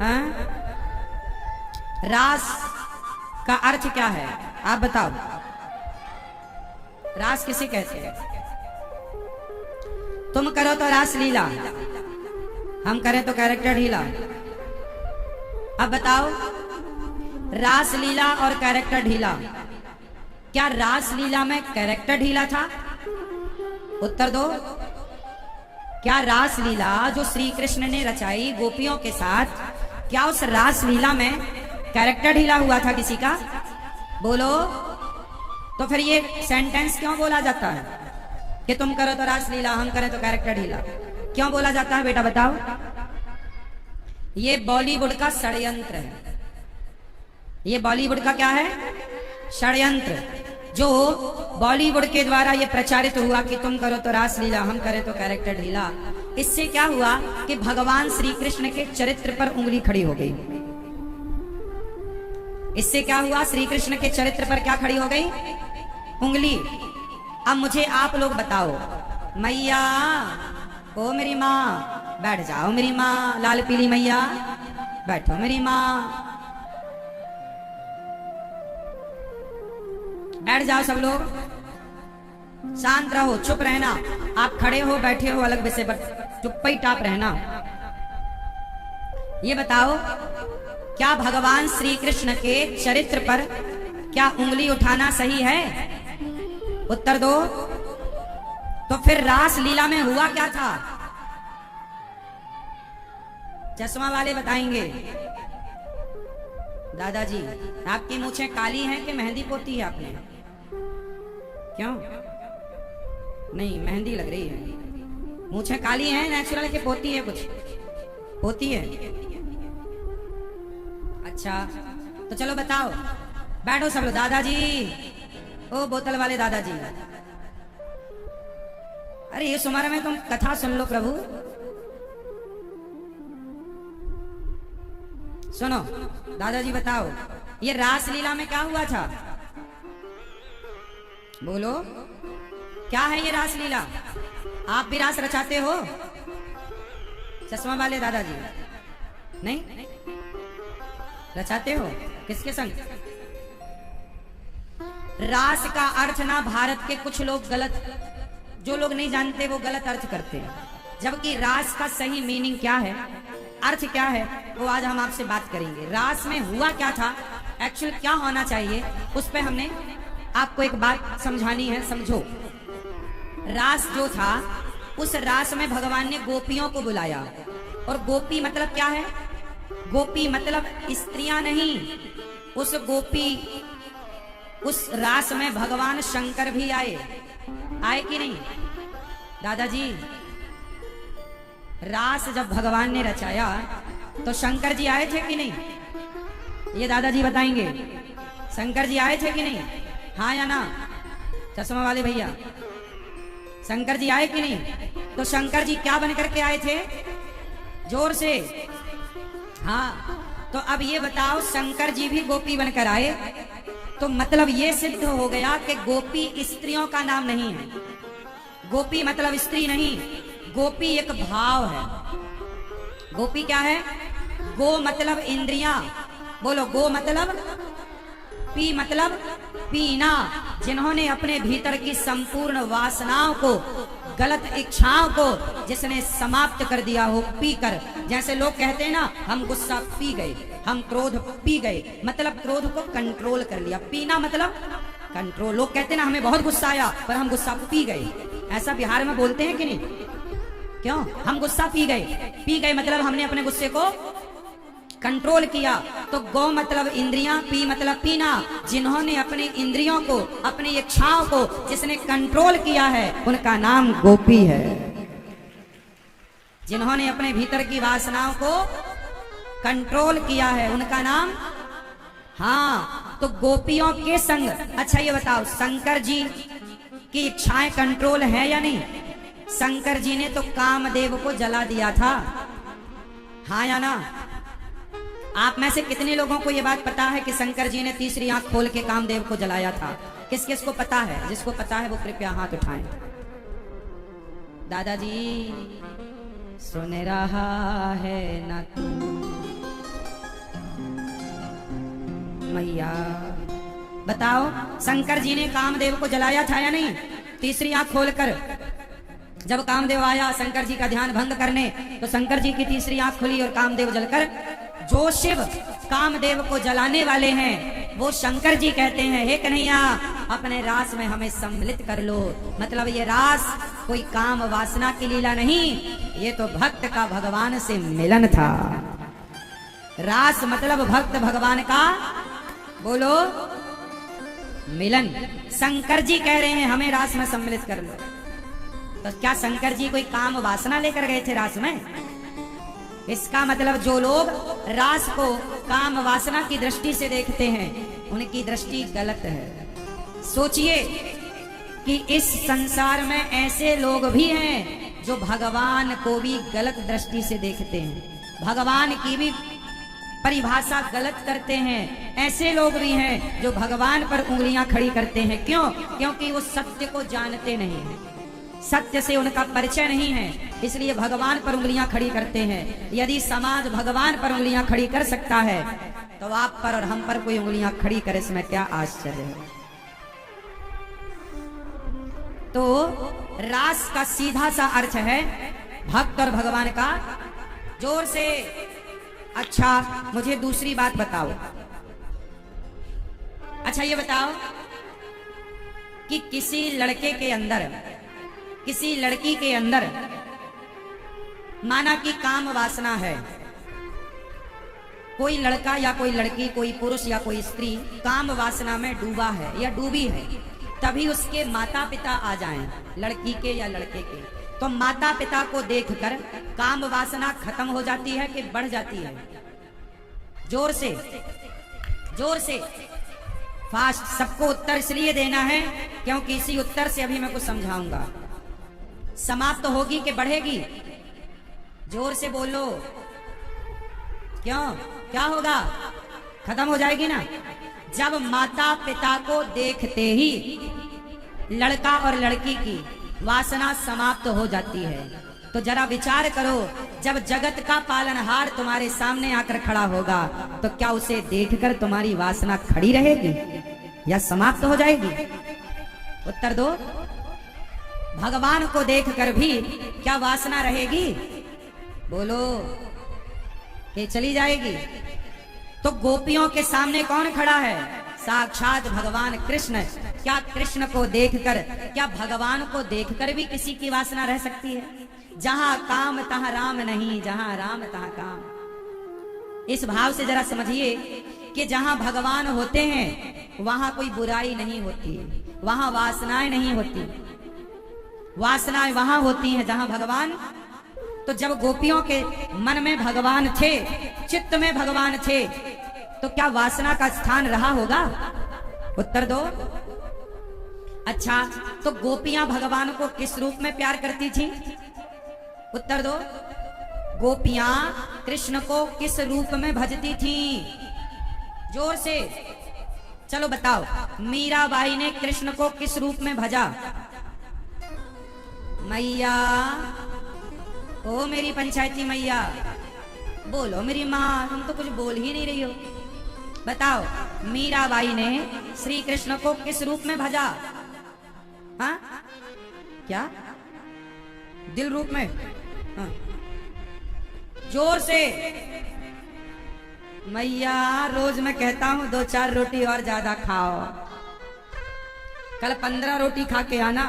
हाँ? रास का अर्थ क्या है आप बताओ? रास किसे कहते हैं? तुम करो तो रास लीला, हम करें तो कैरेक्टर ढीला। अब बताओ, रास लीला और कैरेक्टर ढीला, क्या रास लीला में कैरेक्टर ढीला था? उत्तर दो। क्या रास लीला जो श्री कृष्ण ने रचाई गोपियों के साथ, क्या उस रास लीला में कैरेक्टर ढीला हुआ था किसी का? बोलो। तो फिर ये सेंटेंस क्यों बोला जाता है कि तुम करो तो रास लीला, हम करें तो कैरेक्टर ढीला? क्यों बोला जाता है बेटा बताओ? ये बॉलीवुड का षड्यंत्र है। ये बॉलीवुड का क्या है? षड्यंत्र, जो बॉलीवुड के द्वारा ये प्रचारित हुआ कि तुम करो तो रास लीला, हम करें तो कैरेक्टर ढीला। इससे क्या हुआ कि भगवान श्री कृष्ण के चरित्र पर उंगली खड़ी हो गई। इससे क्या हुआ? श्री कृष्ण के चरित्र पर क्या खड़ी हो गई? उंगली। अब मुझे आप लोग बताओ, मैया ओ मेरी माँ, बैठ जाओ मेरी माँ, लाल पीली मैया बैठो मेरी माँ, बैठ जाओ सब लोग, शांत रहो, चुप रहना। आप खड़े हो बैठे हो अलग विषय पर, चुप ही टाप रहना। ये बताओ, क्या भगवान श्री कृष्ण के चरित्र पर क्या उंगली उठाना सही है? उत्तर दो। तो फिर रास लीला में हुआ क्या था? चश्मा वाले बताएंगे। दादाजी, आपकी मूछें काली हैं कि मेहंदी पोती है आपने? क्यों? नहीं, मेहंदी लग रही है। मूछें काली हैं नेचुरल के पोती है? कुछ पोती है। अच्छा, तो चलो बताओ, बैठो सब लोग। दादाजी, ओ बोतल वाले दादाजी, अरे इस उम्र में तुम कथा सुन लो प्रभु। सुनो दादाजी, बताओ ये रास लीला में क्या हुआ था? बोलो, क्या है ये रास लीला? आप भी रास रचाते हो? चश्मा वाले दादाजी, नहीं रचाते हो? किसके संग? रास का अर्थ ना भारत के कुछ लोग गलत, जो लोग नहीं जानते वो गलत अर्थ करते हैं, जबकि रास का सही मीनिंग क्या है, अर्थ क्या है, वो आज हम आपसे बात करेंगे। रास में हुआ क्या था, एक्चुअल क्या होना चाहिए, उस पे हमने आपको एक बात समझानी है। समझो, रास जो था, उस रास में भगवान ने गोपियों को बुलाया। और गोपी मतलब क्या है? गोपी मतलब स्त्रियां नहीं, उस गोपी उस रास में भगवान शंकर भी आए, आए कि नहीं दादाजी? रास जब भगवान ने रचाया तो शंकर जी आए थे कि नहीं? ये दादाजी बताएंगे, शंकर जी आए थे कि नहीं? हाँ या ना? चश्मा वाले भैया, शंकर जी आए कि नहीं? तो शंकर जी क्या बन करके आए थे? जोर से हाँ। तो अब ये बताओ, शंकर जी भी गोपी बनकर आए, तो मतलब ये सिद्ध हो गया कि गोपी स्त्रियों का नाम नहीं है। गोपी मतलब स्त्री नहीं, गोपी एक भाव है। गोपी क्या है? गो मतलब इंद्रियां, बोलो गो मतलब, पी मतलब पीना। जिन्होंने अपने भीतर की संपूर्ण वासनाओं को, गलत इच्छाओं को जिसने समाप्त कर दिया हो पीकर। जैसे लोग कहते हैं ना, हम गुस्सा पी गए, हम क्रोध पी गए, मतलब क्रोध को कंट्रोल कर लिया। पीना मतलब कंट्रोल। लोग कहते हैं ना, हमें बहुत गुस्सा आया पर हम गुस्सा पी गए। ऐसा बिहार में बोलते हैं कि नहीं? क्यों? हम गुस्सा पी गए। पी गए मतलब हमने अपने गुस्से को कंट्रोल किया। तो गो मतलब इंद्रियां, पी मतलब पीना। जिन्होंने अपनी इंद्रियों को, अपनी इच्छाओं को जिसने कंट्रोल किया है, उनका नाम गोपी है। जिन्होंने अपने भीतर की वासनाओं को कंट्रोल किया है, उनका नाम, हाँ, तो गोपियों के संग। अच्छा ये बताओ, शंकर जी की इच्छाएं कंट्रोल है या नहीं? शंकर जी ने तो कामदेव को जला दिया था, हाँ या ना? आप में से कितने लोगों को यह बात पता है कि शंकर जी ने तीसरी आंख खोल के कामदेव को जलाया था? किस किस को पता है? जिसको पता है वो कृपया हाथ उठाएं। दादाजी सुन रहा है ना तू मैया? बताओ, शंकर जी ने कामदेव को जलाया था या नहीं? तीसरी आंख खोलकर जब कामदेव आया शंकर जी का ध्यान भंग करने, तो शंकर जी की तीसरी आंख खुली और कामदेव जलकर, जो शिव कामदेव को जलाने वाले हैं वो शंकर जी कहते हैं, हे कन्हैया अपने रास में हमें सम्मिलित कर लो। मतलब ये रास कोई काम वासना की लीला नहीं, ये तो भक्त का भगवान से मिलन था। रास मतलब भक्त भगवान का, बोलो, मिलन। शंकर जी कह रहे हैं हमें रास में सम्मिलित कर लो। तो क्या शंकर जी कोई काम वासना लेकर गए थे रास में? इसका मतलब जो लोग रास को काम वासना की दृष्टि से देखते हैं, उनकी दृष्टि गलत है। सोचिए कि इस संसार में ऐसे लोग भी हैं जो भगवान को भी गलत दृष्टि से देखते हैं, भगवान की भी परिभाषा गलत करते हैं। ऐसे लोग भी हैं जो भगवान पर उंगलियां खड़ी करते हैं। क्यों? क्योंकि वो सत्य को जानते नहीं हैं, सत्य से उनका परिचय नहीं है, इसलिए भगवान पर उंगलियां खड़ी करते हैं। यदि समाज भगवान पर उंगलियां खड़ी कर सकता है, तो आप पर और हम पर कोई उंगलियां खड़ी करे, इसमें क्या आश्चर्य है? तो रास का सीधा सा अर्थ है भक्त और भगवान का। जोर से। अच्छा मुझे दूसरी बात बताओ। अच्छा ये बताओ कि किसी लड़के के अंदर, किसी लड़की के अंदर माना कि काम वासना है, कोई लड़का या कोई लड़की, कोई पुरुष या कोई स्त्री काम वासना में डूबा है या डूबी है, तभी उसके माता पिता आ जाएं, लड़की के या लड़के के, तो माता पिता को देखकर काम वासना खत्म हो जाती है कि बढ़ जाती है? जोर से, जोर से, फास्ट। सबको उत्तर इसलिए देना है क्योंकि इसी उत्तर से अभी मैं कुछ समझाऊंगा। समाप्त तो होगी कि बढ़ेगी? जोर से बोलो। क्यों? क्या होगा? खत्म हो जाएगी ना। जब माता पिता को देखते ही लड़का और लड़की की वासना समाप्त हो जाती है, तो जरा विचार करो, जब जगत का पालनहार तुम्हारे सामने आकर खड़ा होगा, तो क्या उसे देखकर तुम्हारी वासना खड़ी रहेगी या समाप्त हो जाएगी? उत्तर दो। भगवान को देखकर भी क्या वासना रहेगी? बोलो कि चली जाएगी? तो गोपियों के सामने कौन खड़ा है? साक्षात भगवान कृष्ण। क्या कृष्ण को देखकर, क्या भगवान को देखकर भी किसी की वासना रह सकती है? जहां काम तहां राम नहीं, जहां राम तहां काम। इस भाव से जरा समझिए कि जहां भगवान होते हैं वहां कोई बुराई नहीं होती, वहां वासनाएं नहीं होती। वासनाएं वहां होती हैं जहां भगवान। तो जब गोपियों के मन में भगवान थे, चित्त में भगवान थे, तो क्या वासना का स्थान रहा होगा? उत्तर दो। अच्छा, तो गोपियां भगवान को किस रूप में प्यार करती थी? उत्तर दो। गोपियां कृष्ण को किस रूप में भजती थी? जोर से चलो बताओ। मीराबाई ने कृष्ण को किस रूप में भजा? मैया, ओ मेरी पंचायती मैया, बोलो मेरी माँ, तुम तो कुछ बोल ही नहीं रही हो। बताओ, मीराबाई ने श्री कृष्ण को किस रूप में भजा? हाँ, क्या? दिल रूप में? हाँ। जोर से। मैया, रोज मैं कहता हूं 2-4 रोटी और ज्यादा खाओ, कल 15 रोटी खा के आना,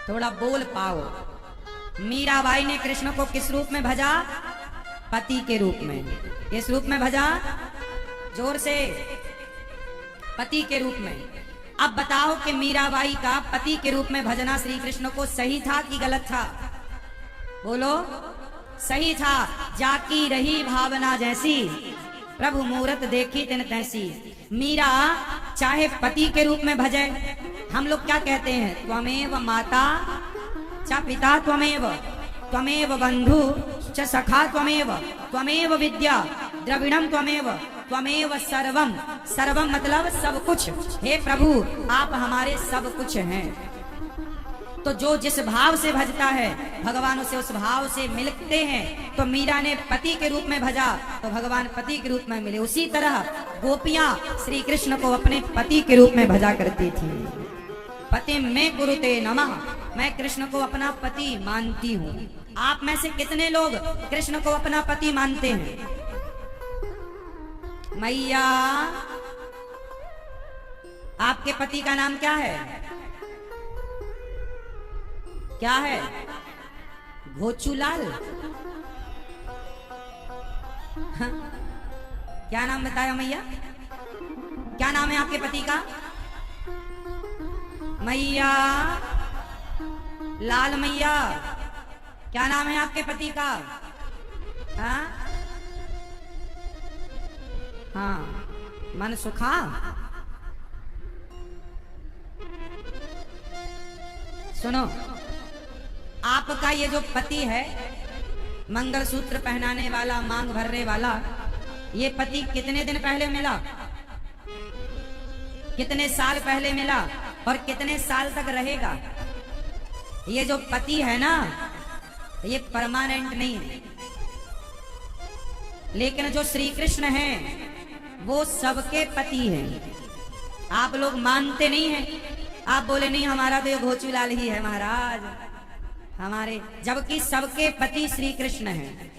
थोड़ा बोल पाओ। मीराबाई ने कृष्ण को किस रूप में भजा? पति के रूप में। किस रूप में भजा? जोर से। पति के रूप में। अब बताओ कि मीराबाई का पति के रूप में भजना श्री कृष्ण को सही था कि गलत था? बोलो। सही था। जाकी रही भावना जैसी, प्रभु मूरत देखी तिन तैसी। मीरा चाहे पति के रूप में भजे, हम लोग क्या कहते हैं? त्वमेव माता च पिता त्वमेव, त्वमेव बंधु च सखा त्वमेव, त्वमेव विद्या द्रविणम त्वमेव, त्वमेव सर्वम। सर्वम मतलब सब कुछ। हे प्रभु, आप हमारे सब कुछ हैं। तो जो जिस भाव से भजता है भगवान उसे उस भाव से मिलते हैं। तो मीरा ने पति के रूप में भजा तो भगवान पति के रूप में मिले। उसी तरह गोपियां श्री कृष्ण को अपने पति के रूप में भजा करती थी। पति में कुरुते नमः, मैं कृष्ण को अपना पति मानती हूँ। आप में से कितने लोग कृष्ण को अपना पति मानते हैं? मैया, आपके पति का नाम क्या है? क्या है? घोचूलाल। हाँ? क्या नाम बताया मैया? क्या नाम है आपके पति का? मैया, लाल मैया, क्या नाम है आपके पति का? हाँ? हाँ, मन सुखा। सुनो, आपका ये जो पति है, मंगलसूत्र पहनाने वाला, मांग भरने वाला, ये पति कितने दिन पहले मिला? कितने साल पहले मिला? और कितने साल तक रहेगा? ये जो पति है ना, ये परमानेंट नहीं है। लेकिन जो श्री कृष्ण है वो सबके पति हैं। आप लोग मानते नहीं हैं। आप बोले नहीं, हमारा तो ये घोचूलाल ही है महाराज हमारे, जबकि सबके पति श्री कृष्ण हैं।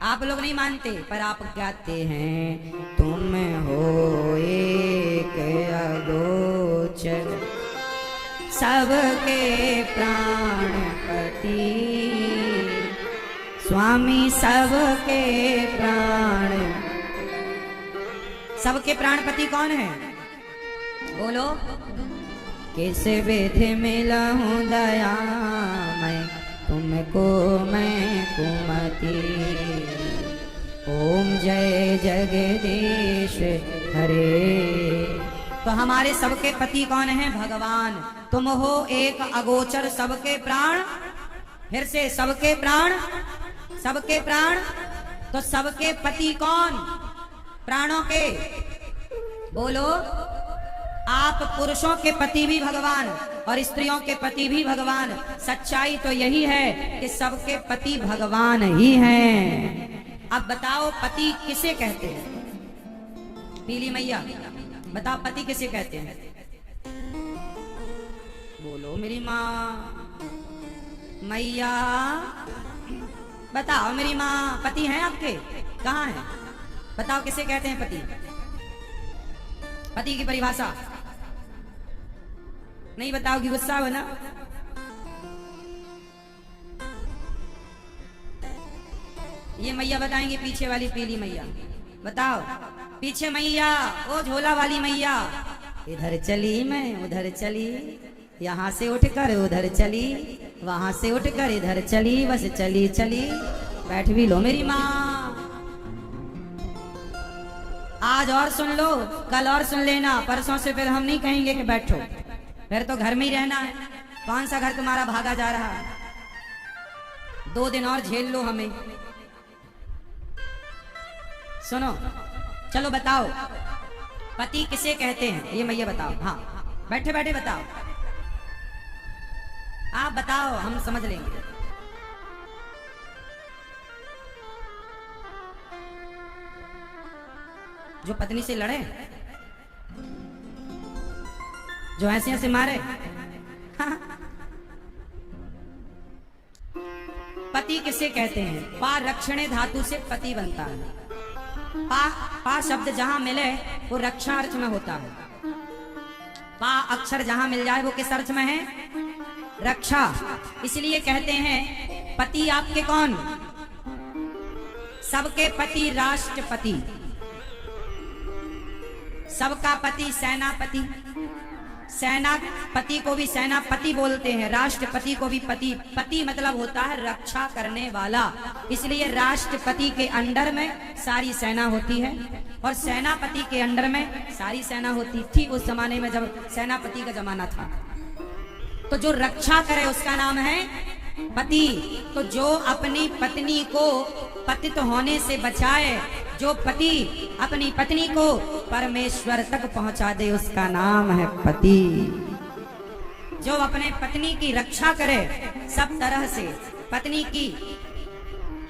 आप लोग नहीं मानते, पर आप कहते हैं तुम हो एक अगोचर सबके प्राणपति, स्वामी सबके प्राण। सबके प्राणपति कौन है? बोलो। किस विधि मिला हूँ दया मैं तुमको, मैं कुमति। ओम जय जगदीश हरे। तो हमारे सबके पति कौन है? भगवान। तुम हो एक अगोचर सबके प्राण। फिर से, सबके प्राण, सबके प्राण। तो सबके पति कौन? प्राणों के। बोलो। आप पुरुषों के पति भी भगवान और स्त्रियों के पति भी भगवान। सच्चाई तो यही है कि सबके पति भगवान ही हैं। अब बताओ, पति किसे कहते हैं? पीली मैया, बताओ पति किसे कहते हैं? बोलो मेरी माँ। मैया, बताओ मेरी माँ, पति हैं आपके? कहाँ हैं? बताओ किसे कहते हैं पति? पति की परिभाषा नहीं बताओगी, गुस्सा हो ना? ये मैया बताएंगे, पीछे वाली पीली मैया। बताओ, पीछे मैया, ओ झोला वाली मैया, इधर चली मैं उधर चली, यहाँ से उठकर उधर चली, वहां से उठकर इधर चली, बस चली चली, बैठ भी लो मेरी माँ। आज और सुन लो, कल और सुन लेना, परसों से फिर हम नहीं कहेंगे कि बैठो, फिर तो घर में ही रहना है। कौन सा घर तुम्हारा भागा जा रहा है? 2 दिन और झेल लो हमें। सुनो, चलो बताओ, पति किसे कहते हैं? ये मैया बताओ। हाँ, बैठे बैठे बताओ, आप बताओ, हम समझ लेंगे। जो पत्नी से लड़े, जो ऐसे ऐसे मारे, हाँ। पति किसे कहते हैं? पा रक्षणे धातु से पति बनता है। पा शब्द जहां मिले वो रक्षा अर्थ में होता है। पा अक्षर जहां मिल जाए वो किस अर्थ में है? रक्षा। इसलिए कहते हैं पति आपके कौन? सबके पति राष्ट्रपति, सबका पति सेनापति। सेनापति को भी सेनापति बोलते हैं, राष्ट्रपति को भी पति। पति मतलब होता है रक्षा करने वाला। इसलिए राष्ट्रपति के अंडर में सारी सेना होती है और सेनापति के अंडर में सारी सेना होती थी उस जमाने में, जब सेनापति का जमाना था। तो जो रक्षा करे उसका नाम है पति। तो जो अपनी पत्नी को पतित होने से बचाए, जो पति अपनी पत्नी को परमेश्वर तक पहुंचा दे, उसका नाम है पति। जो अपने पत्नी की रक्षा करे सब तरह से, पत्नी की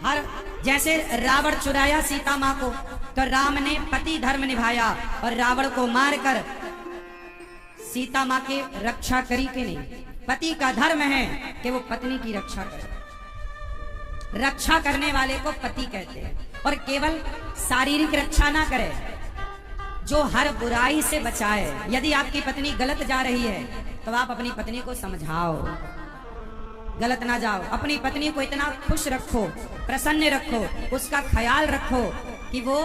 हर, जैसे रावण चुराया सीता माँ को, तो राम ने पति धर्म निभाया और रावण को मारकर सीता माँ की रक्षा करी कि नहीं? पति का धर्म है कि वो पत्नी की रक्षा करे। रक्षा करने वाले को पति कहते हैं। और केवल शारीरिक रक्षा ना करे, जो हर बुराई से बचाए। यदि आपकी पत्नी गलत जा रही है तो आप अपनी पत्नी को समझाओ, गलत ना जाओ। अपनी पत्नी को इतना खुश रखो, प्रसन्न रखो, उसका ख्याल रखो कि वो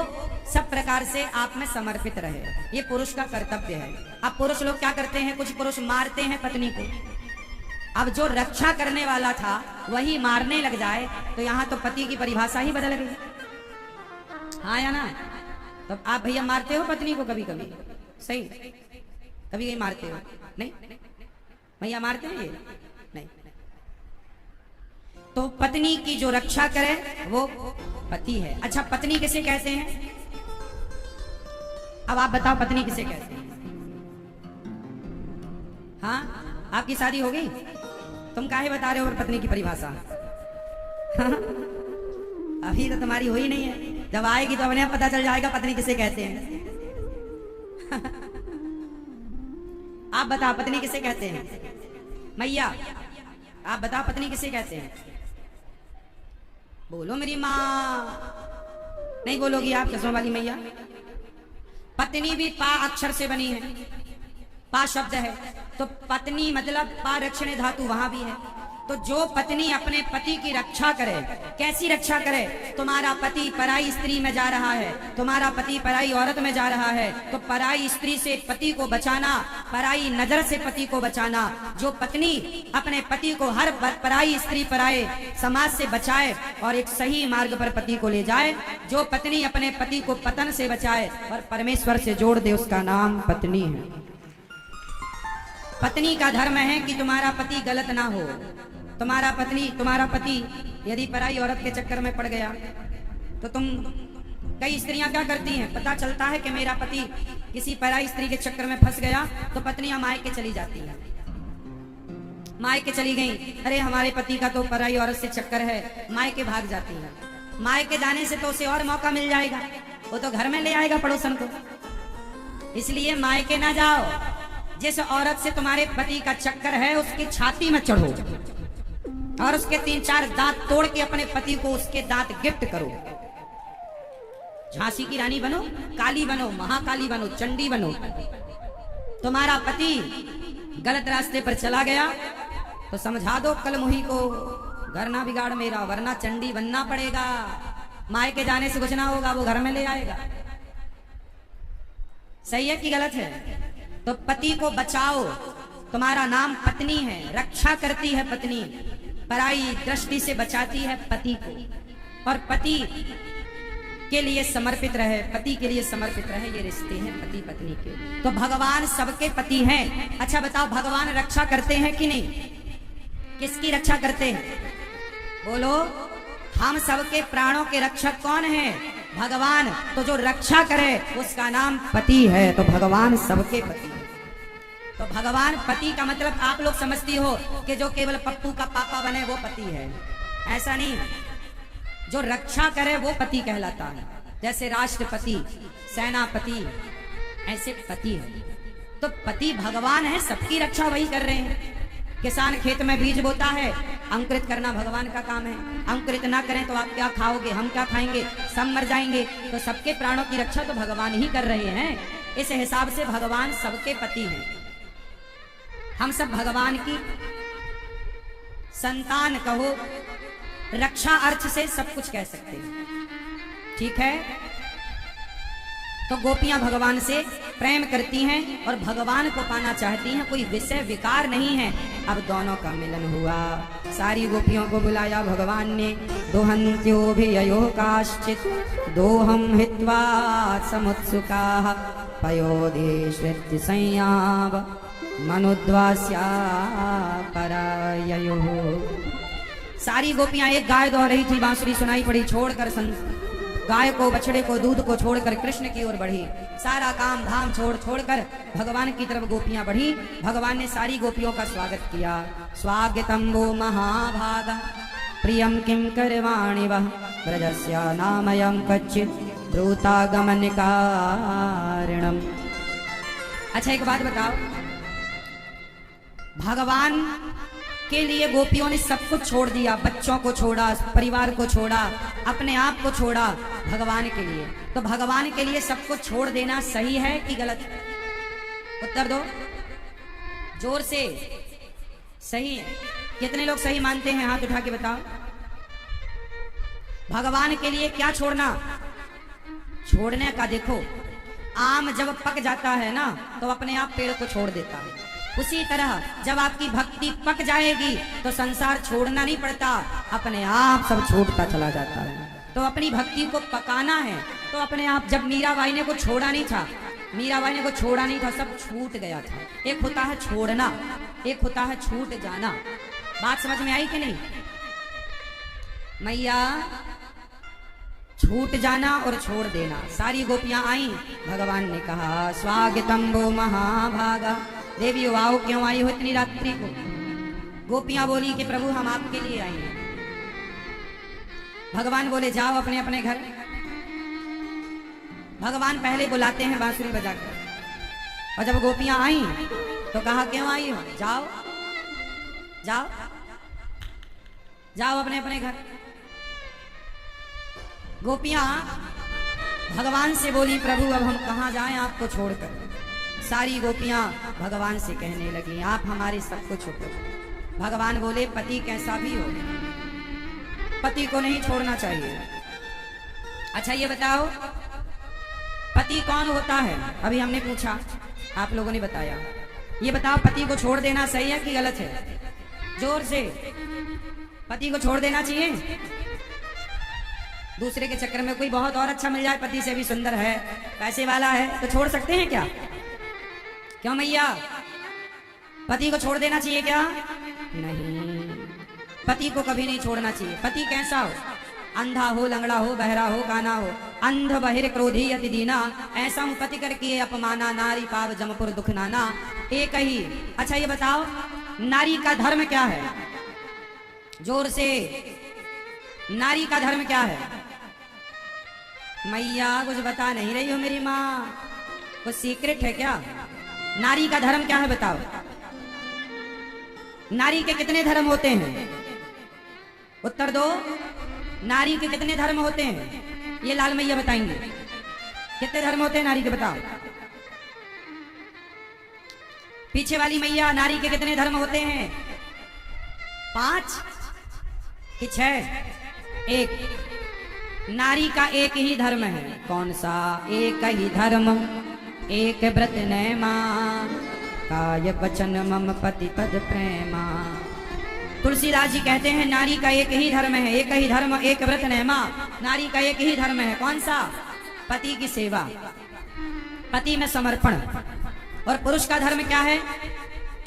सब प्रकार से आप में समर्पित रहे। ये पुरुष का कर्तव्य है। अब पुरुष लोग क्या करते हैं? कुछ पुरुष मारते हैं पत्नी को। अब जो रक्षा करने वाला था वही मारने लग जाए तो यहाँ तो पति की परिभाषा ही बदल गई। हाँ या ना? तो आप भैया मारते हो पत्नी को कभी कभी? सही, कभी कभी मारते हो? नहीं भैया मारते हैं ये? नहीं। तो पत्नी की जो रक्षा करे वो पति है। अच्छा, पत्नी किसे कहते हैं? अब आप बताओ, पत्नी किसे कहते हैं? हाँ, आपकी शादी हो गई? तुम काहे बता रहे हो पत्नी की परिभाषा? हाँ? अभी तो तुम्हारी हुई नहीं है, जब आएगी तो अपने आप पता चल जाएगा पत्नी किसे कहते हैं। आप बताओ पत्नी किसे कहते हैं? मैया आप बताओ पत्नी किसे कहते हैं? बोलो मेरी माँ। नहीं बोलोगी आप? चश्मा वाली मैया। पत्नी भी पा अक्षर से बनी है, पा शब्द है, तो पत्नी मतलब पा रक्षणे धातु वहां भी है। तो जो पत्नी अपने पति की रक्षा करे, कैसी रक्षा करे? तुम्हारा पति पराई स्त्री में जा रहा है, तुम्हारा पति पराई औरत में जा रहा है, तो पराई स्त्री से पति को बचाना, पराई नजर से पति को बचाना। जो पत्नी अपने पति को हर पराई स्त्री, पराए समाज से बचाए और एक सही मार्ग पर पति को ले जाए, जो पत्नी अपने पति को पतन से बचाए और परमेश्वर से जोड़ दे, उसका नाम पत्नी है। पत्नी का धर्म है कि तुम्हारा पति गलत ना हो। तुम्हारा पति यदि पराई औरत के चक्कर में पड़ गया तो कई स्त्रियां क्या करती हैं? पता चलता है कि मेरा पति किसी पराई स्त्री के चक्कर में फंस गया तो पत्नियां मायके चली जाती हैं। मायके चली गई, अरे हमारे पति का तो पराई औरत से चक्कर है, मायके भाग जाती है। मायके जाने से तो उसे और मौका मिल जाएगा, वो तो घर में ले आएगा पड़ोसन को। इसलिए मायके ना जाओ। जिस औरत से तुम्हारे पति का चक्कर है उसकी छाती में चढ़ो और उसके 3-4 दांत तोड़ के अपने पति को उसके दांत गिफ्ट करो। झांसी की रानी बनो, काली बनो, महाकाली बनो, चंडी बनो। तुम्हारा पति गलत रास्ते पर चला गया तो समझा दो कल मुही को, घर ना बिगाड़ मेरा, वरना चंडी बनना पड़ेगा। मायके जाने से कुछ ना होगा, वो घर में ले आएगा। सही है कि गलत है? तो पति को बचाओ, तुम्हारा नाम पत्नी है, रक्षा करती है पत्नी, पराई दृष्टि से बचाती है पति को, और पति के लिए समर्पित रहे, पति के लिए समर्पित रहे। ये रिश्ते हैं पति पत्नी के। तो भगवान सबके पति हैं। अच्छा बताओ, भगवान रक्षा करते हैं कि नहीं? किसकी रक्षा करते हैं? बोलो। हम सबके प्राणों के रक्षक कौन है? भगवान। तो जो रक्षा करे उसका नाम पति है। तो भगवान सबके पति है। तो भगवान पति का मतलब आप लोग समझती हो कि जो केवल पप्पू का पापा बने वो पति है, ऐसा नहीं। जो रक्षा करे वो पति कहलाता है। जैसे राष्ट्रपति, सेनापति, ऐसे पति है। तो पति भगवान है, सबकी रक्षा वही कर रहे हैं। किसान खेत में बीज बोता है, अंकुरित करना भगवान का काम है। अंकुरित ना करें तो आप क्या खाओगे, हम क्या खाएंगे, सब मर जाएंगे। तो सबके प्राणों की रक्षा तो भगवान ही कर रहे हैं। इस हिसाब से भगवान सबके पति हैं। हम सब भगवान की संतान कहो, रक्षा अर्थ से सब कुछ कह सकते हैं, ठीक है। तो गोपियां भगवान से प्रेम करती हैं और भगवान को पाना चाहती हैं, कोई विषय विकार नहीं है। अब दोनों का मिलन हुआ, सारी गोपियों को बुलाया भगवान ने। दोहन्त्योभिययो काश्चित् दोहम हित्वा समुत्सुकाः पयोधेश्वत्य संयाव मनुद्वास्या पराययोः। सारी गोपियां एक गाय दौड़ रही थी, बांसुरी सुनाई पड़ी, छोड़कर गाय को, बछड़े को, दूध को छोड़कर कृष्ण की ओर बढ़ी। सारा काम धाम छोड़कर भगवान की तरफ गोपियां बढ़ी। भगवान ने सारी गोपियों का स्वागत किया। स्वागतम वो महाभागा प्रियम किम करवाणि वह ब्रजस्य नामयं कच्चित् द्रुतागमन कारणम। अच्छा एक बात बताओ, भगवान के लिए गोपियों ने सब कुछ छोड़ दिया, बच्चों को छोड़ा, परिवार को छोड़ा, अपने आप को छोड़ा भगवान के लिए। तो भगवान के लिए सब कुछ छोड़ देना सही है कि गलत? उत्तर दो जोर से। सही है। कितने लोग सही मानते हैं? हाथ उठा के बताओ। भगवान के लिए क्या छोड़ना? छोड़ने का देखो, आम जब पक जाता है ना तो अपने आप पेड़ को छोड़ देता है। उसी तरह जब आपकी भक्ति पक जाएगी तो संसार छोड़ना नहीं पड़ता, अपने आप सब छूटता चला जाता है। तो अपनी भक्ति को पकाना है तो अपने आप। जब मीराबाई ने को छोड़ा नहीं था, मीराबाई ने को छोड़ा नहीं था, सब छूट गया था। एक होता है छोड़ना, एक होता है छूट जाना। बात समझ में आई कि नहीं? मैया छूट जाना और छोड़ देना। सारी गोपियां आई, भगवान ने कहा स्वागतम वो महाभागा। देवी आओ, क्यों आई हो इतनी रात्रि को? गोपियां बोली कि प्रभु हम आपके लिए आई हैं। भगवान बोले जाओ अपने अपने घर। भगवान पहले बुलाते हैं बांसुरी बजाकर, और जब गोपियां आई तो कहा क्यों आई हो? जाओ जाओ जाओ अपने अपने घर। गोपियां भगवान से बोली प्रभु अब हम कहाँ जाएं आपको छोड़कर। सारी गोपियां भगवान से कहने लगी आप हमारे सब कुछ छोड़ो। भगवान बोले पति कैसा भी हो, पति को नहीं छोड़ना चाहिए। अच्छा ये बताओ पति कौन होता है? अभी हमने पूछा, आप लोगों ने बताया। ये बताओ पति को छोड़ देना सही है कि गलत है? जोर से। पति को छोड़ देना चाहिए? दूसरे के चक्कर में कोई बहुत और अच्छा मिल जाए, पति से भी सुंदर है, पैसे वाला है, तो छोड़ सकते हैं क्या? क्यों मैया, पति को छोड़ देना चाहिए क्या? नहीं, पति को कभी नहीं छोड़ना चाहिए। पति कैसा हो? अंधा हो, लंगड़ा हो, बहरा हो, काना हो, अंध बहिर क्रोधी अति दीना, ऐसा हूं पति करके अपमाना, नारी पाव जमपुर दुख नाना, एक ही। अच्छा ये बताओ नारी का धर्म क्या है? जोर से। नारी का धर्म क्या है? मैया कुछ बता नहीं रही हो मेरी माँ, कुछ सीक्रेट है क्या? नारी का धर्म क्या है बताओ? नारी के कितने धर्म होते हैं? उत्तर दो। नारी के कितने धर्म होते हैं? ये लाल मैया बताएंगे कितने धर्म होते हैं नारी के, बताओ। पीछे वाली मैया, नारी के कितने धर्म होते हैं? 5 कि 6? एक। नारी का एक ही धर्म है। कौन सा? एक ही धर्म एक व्रत नैमा, काय वचन मम पति पद प्रेमा। तुलसीदास जी कहते हैं नारी का एक ही धर्म है, एक ही धर्म एक व्रत नैमा। नारी का एक ही धर्म है, कौन सा? पति की सेवा, पति में समर्पण। और पुरुष का धर्म क्या है?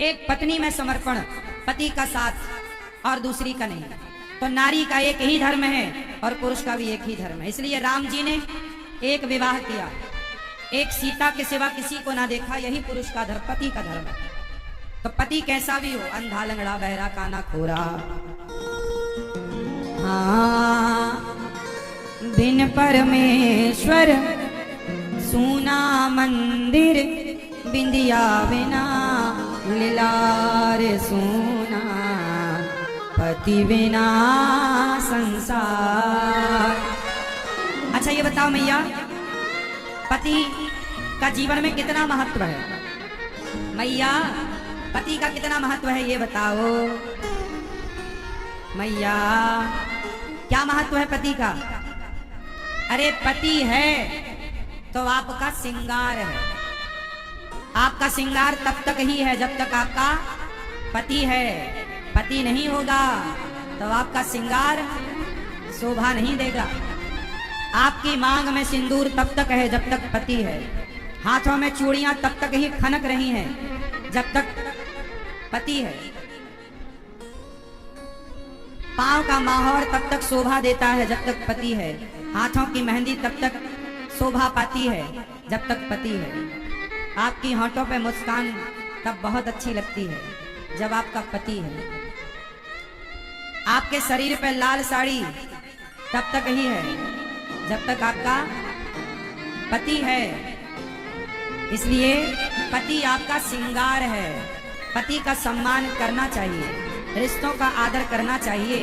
एक पत्नी में समर्पण, पति का साथ और दूसरी का नहीं। तो नारी का एक ही धर्म है और पुरुष का भी एक ही धर्म है। इसलिए राम जी ने एक विवाह किया, एक सीता के सिवा किसी को ना देखा। यही पुरुष का धर्म, पति का धर्म है। तो पति कैसा भी हो, अंधा लंगड़ा बहरा काना खोरा, हाँ बिन परमेश्वर सूना मंदिर, बिंदिया बिना लीलार सूना, पति बिना संसार। अच्छा ये बताओ मैया, पति का जीवन में कितना महत्व है? मैया पति का कितना महत्व है ये बताओ मैया, क्या महत्व है पति का? अरे पति है तो आपका श्रृंगार है। आपका श्रृंगार तब तक ही है जब तक आपका पति है। पति नहीं होगा तो आपका श्रृंगार शोभा नहीं देगा। आपकी मांग में सिंदूर तब तक है जब तक पति है। हाथों में चूड़ियां तब तक ही खनक रही हैं जब तक पति है। पांव का माहौर तब तक शोभा देता है जब तक पति है। हाथों की मेहंदी तब तक शोभा पाती है जब तक पति है। आपकी होंठों पे मुस्कान तब बहुत अच्छी लगती है जब आपका पति है। आपके शरीर पे लाल साड़ी तब तक ही है जब तक आपका पति है। इसलिए पति आपका श्रृंगार है। पति का सम्मान करना चाहिए, रिश्तों का आदर करना चाहिए।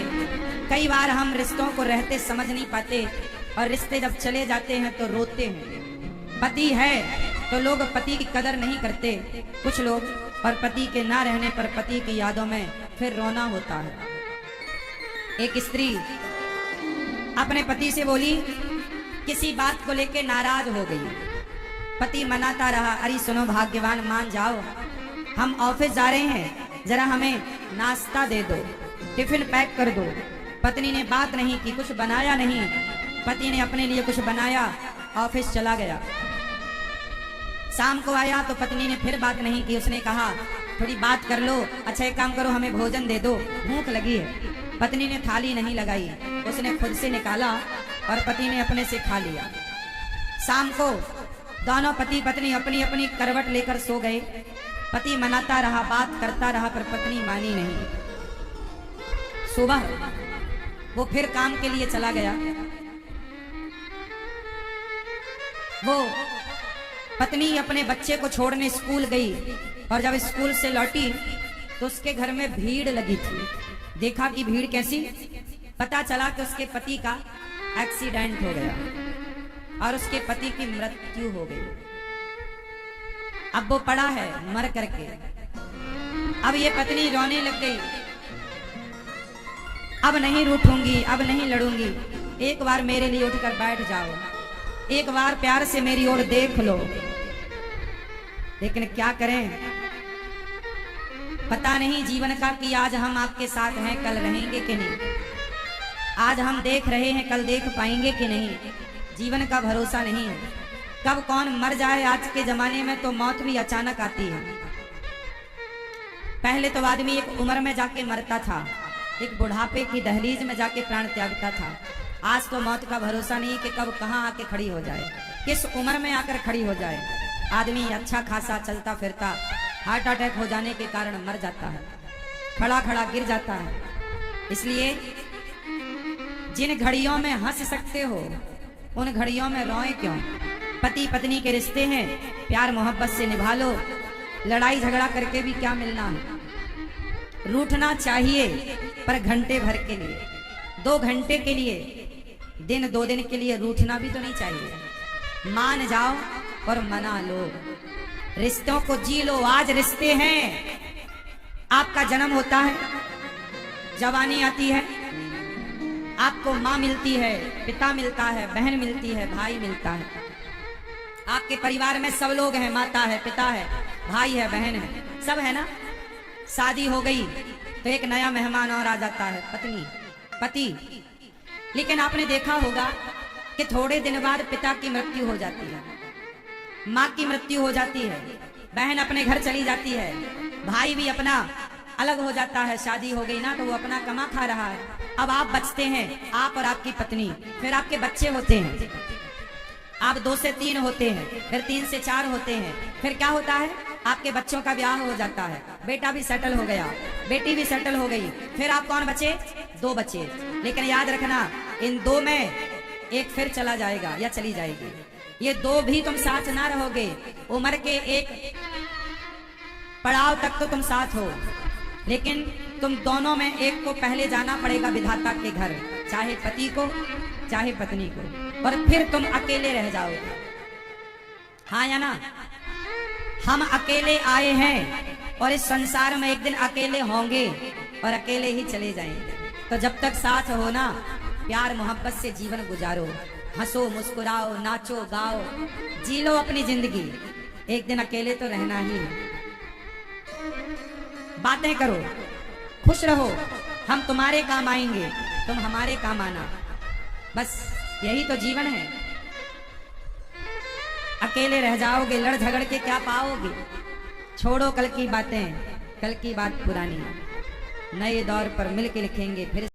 कई बार हम रिश्तों को रहते समझ नहीं पाते और रिश्ते जब चले जाते हैं तो रोते हैं। पति है तो लोग पति की कदर नहीं करते कुछ लोग, और पति के ना रहने पर पति की यादों में फिर रोना होता है। एक स्त्री अपने पति से बोली, किसी बात को लेके नाराज हो गई। पति मनाता रहा, अरे सुनो भाग्यवान मान जाओ, हम ऑफिस जा रहे हैं, जरा हमें नाश्ता दे दो, टिफिन पैक कर दो। पत्नी ने बात नहीं की, कुछ बनाया नहीं। पति ने अपने लिए कुछ बनाया, ऑफिस चला गया। शाम को आया तो पत्नी ने फिर बात नहीं की। उसने कहा थोड़ी बात कर लो, अच्छा एक काम करो हमें भोजन दे दो, भूख लगी है। पत्नी ने थाली नहीं लगाई, उसने खुद से निकाला और पति ने अपने से खा लिया। शाम को दोनों पति पत्नी अपनी अपनी करवट लेकर सो गए। पति मनाता रहा, बात करता रहा, पर पत्नी मानी नहीं। सुबह वो फिर काम के लिए चला गया। वो पत्नी अपने बच्चे को छोड़ने स्कूल गई और जब स्कूल से लौटी तो उसके घर में भीड़ लगी थी। देखा कि भीड़ कैसी, पता चला कि उसके पति का एक्सीडेंट हो गया और उसके पति की मृत्यु हो गई। अब वो पड़ा है मर करके। अब ये पत्नी रोने लग गई, अब नहीं रूठूंगी, अब नहीं लड़ूंगी, एक बार मेरे लिए उठकर बैठ जाओ, एक बार प्यार से मेरी ओर देख लो। लेकिन क्या करें, पता नहीं जीवन का कि आज हम आपके साथ हैं, कल रहेंगे कि नहीं। आज हम देख रहे हैं, कल देख पाएंगे कि नहीं। जीवन का भरोसा नहीं है, कब कौन मर जाए। आज के जमाने में तो मौत भी अचानक आती है। पहले तो आदमी एक उम्र में जाके मरता था, एक बुढ़ापे की दहलीज में जाके प्राण त्यागता था। आज तो मौत का भरोसा नहीं कि कब कहाँ आके खड़ी हो जाए, किस उम्र में आकर खड़ी हो जाए। आदमी अच्छा खासा चलता फिरता हार्ट अटैक हो जाने के कारण मर जाता है, खड़ा खड़ा गिर जाता है। इसलिए जिन घड़ियों में हंस सकते हो उन घड़ियों में रोए क्यों। पति पत्नी के रिश्ते हैं, प्यार मोहब्बत से निभा लो। लड़ाई झगड़ा करके भी क्या मिलना है। रूठना चाहिए पर घंटे भर के लिए, 2 घंटे के लिए, दिन 2 दिन के लिए रूठना भी तो नहीं चाहिए। मान जाओ और मना लो, रिश्तों को जी लो। आज रिश्ते हैं, आपका जन्म होता है, जवानी आती है, आपको माँ मिलती है, पिता मिलता है, बहन मिलती है, भाई मिलता है। आपके परिवार में सब लोग हैं, माता है, पिता है, भाई है, बहन है, सब है ना। शादी हो गई तो एक नया मेहमान और आ जाता है, पत्नी, पति। लेकिन आपने देखा होगा कि थोड़े दिन बाद पिता की मृत्यु हो जाती है, माँ की मृत्यु हो जाती है, बहन अपने घर चली जाती है, भाई भी अपना अलग हो जाता है, शादी हो गई ना तो वो अपना कमा खा रहा है। अब आप बचते हैं, आप और आपकी पत्नी, फिर आपके बच्चे होते हैं, आप 2 से 3 होते हैं, फिर 3 से 4 होते हैं, फिर क्या होता है, आपके बच्चों का ब्याह हो जाता है, बेटा भी सेटल हो गया, बेटी भी सेटल हो गई, फिर आप कौन बचे, 2 बचे। लेकिन याद रखना, इन 2 में एक फिर चला जाएगा या चली जाएगी, ये 2 भी तुम साथ ना रहोगे। उम्र के एक पड़ाव तक तो तुम साथ हो, लेकिन तुम दोनों में एक को पहले जाना पड़ेगा विधाता के घर, चाहे पति को चाहे पत्नी को, और फिर तुम अकेले रह जाओगे। हाँ या ना? हम अकेले आए हैं और इस संसार में एक दिन अकेले होंगे और अकेले ही चले जाएंगे। तो जब तक साथ हो ना, प्यार मोहब्बत से जीवन गुजारो, हंसो, मुस्कुराओ, नाचो, गाओ, जी लो अपनी जिंदगी। एक दिन अकेले तो रहना ही है। बातें करो, खुश रहो, हम तुम्हारे काम आएंगे, तुम हमारे काम आना, बस यही तो जीवन है। अकेले रह जाओगे, लड़ झगड़ के क्या पाओगे? छोड़ो कल की बातें, कल की बात पुरानी, नए दौर पर मिलके लिखेंगे फिर।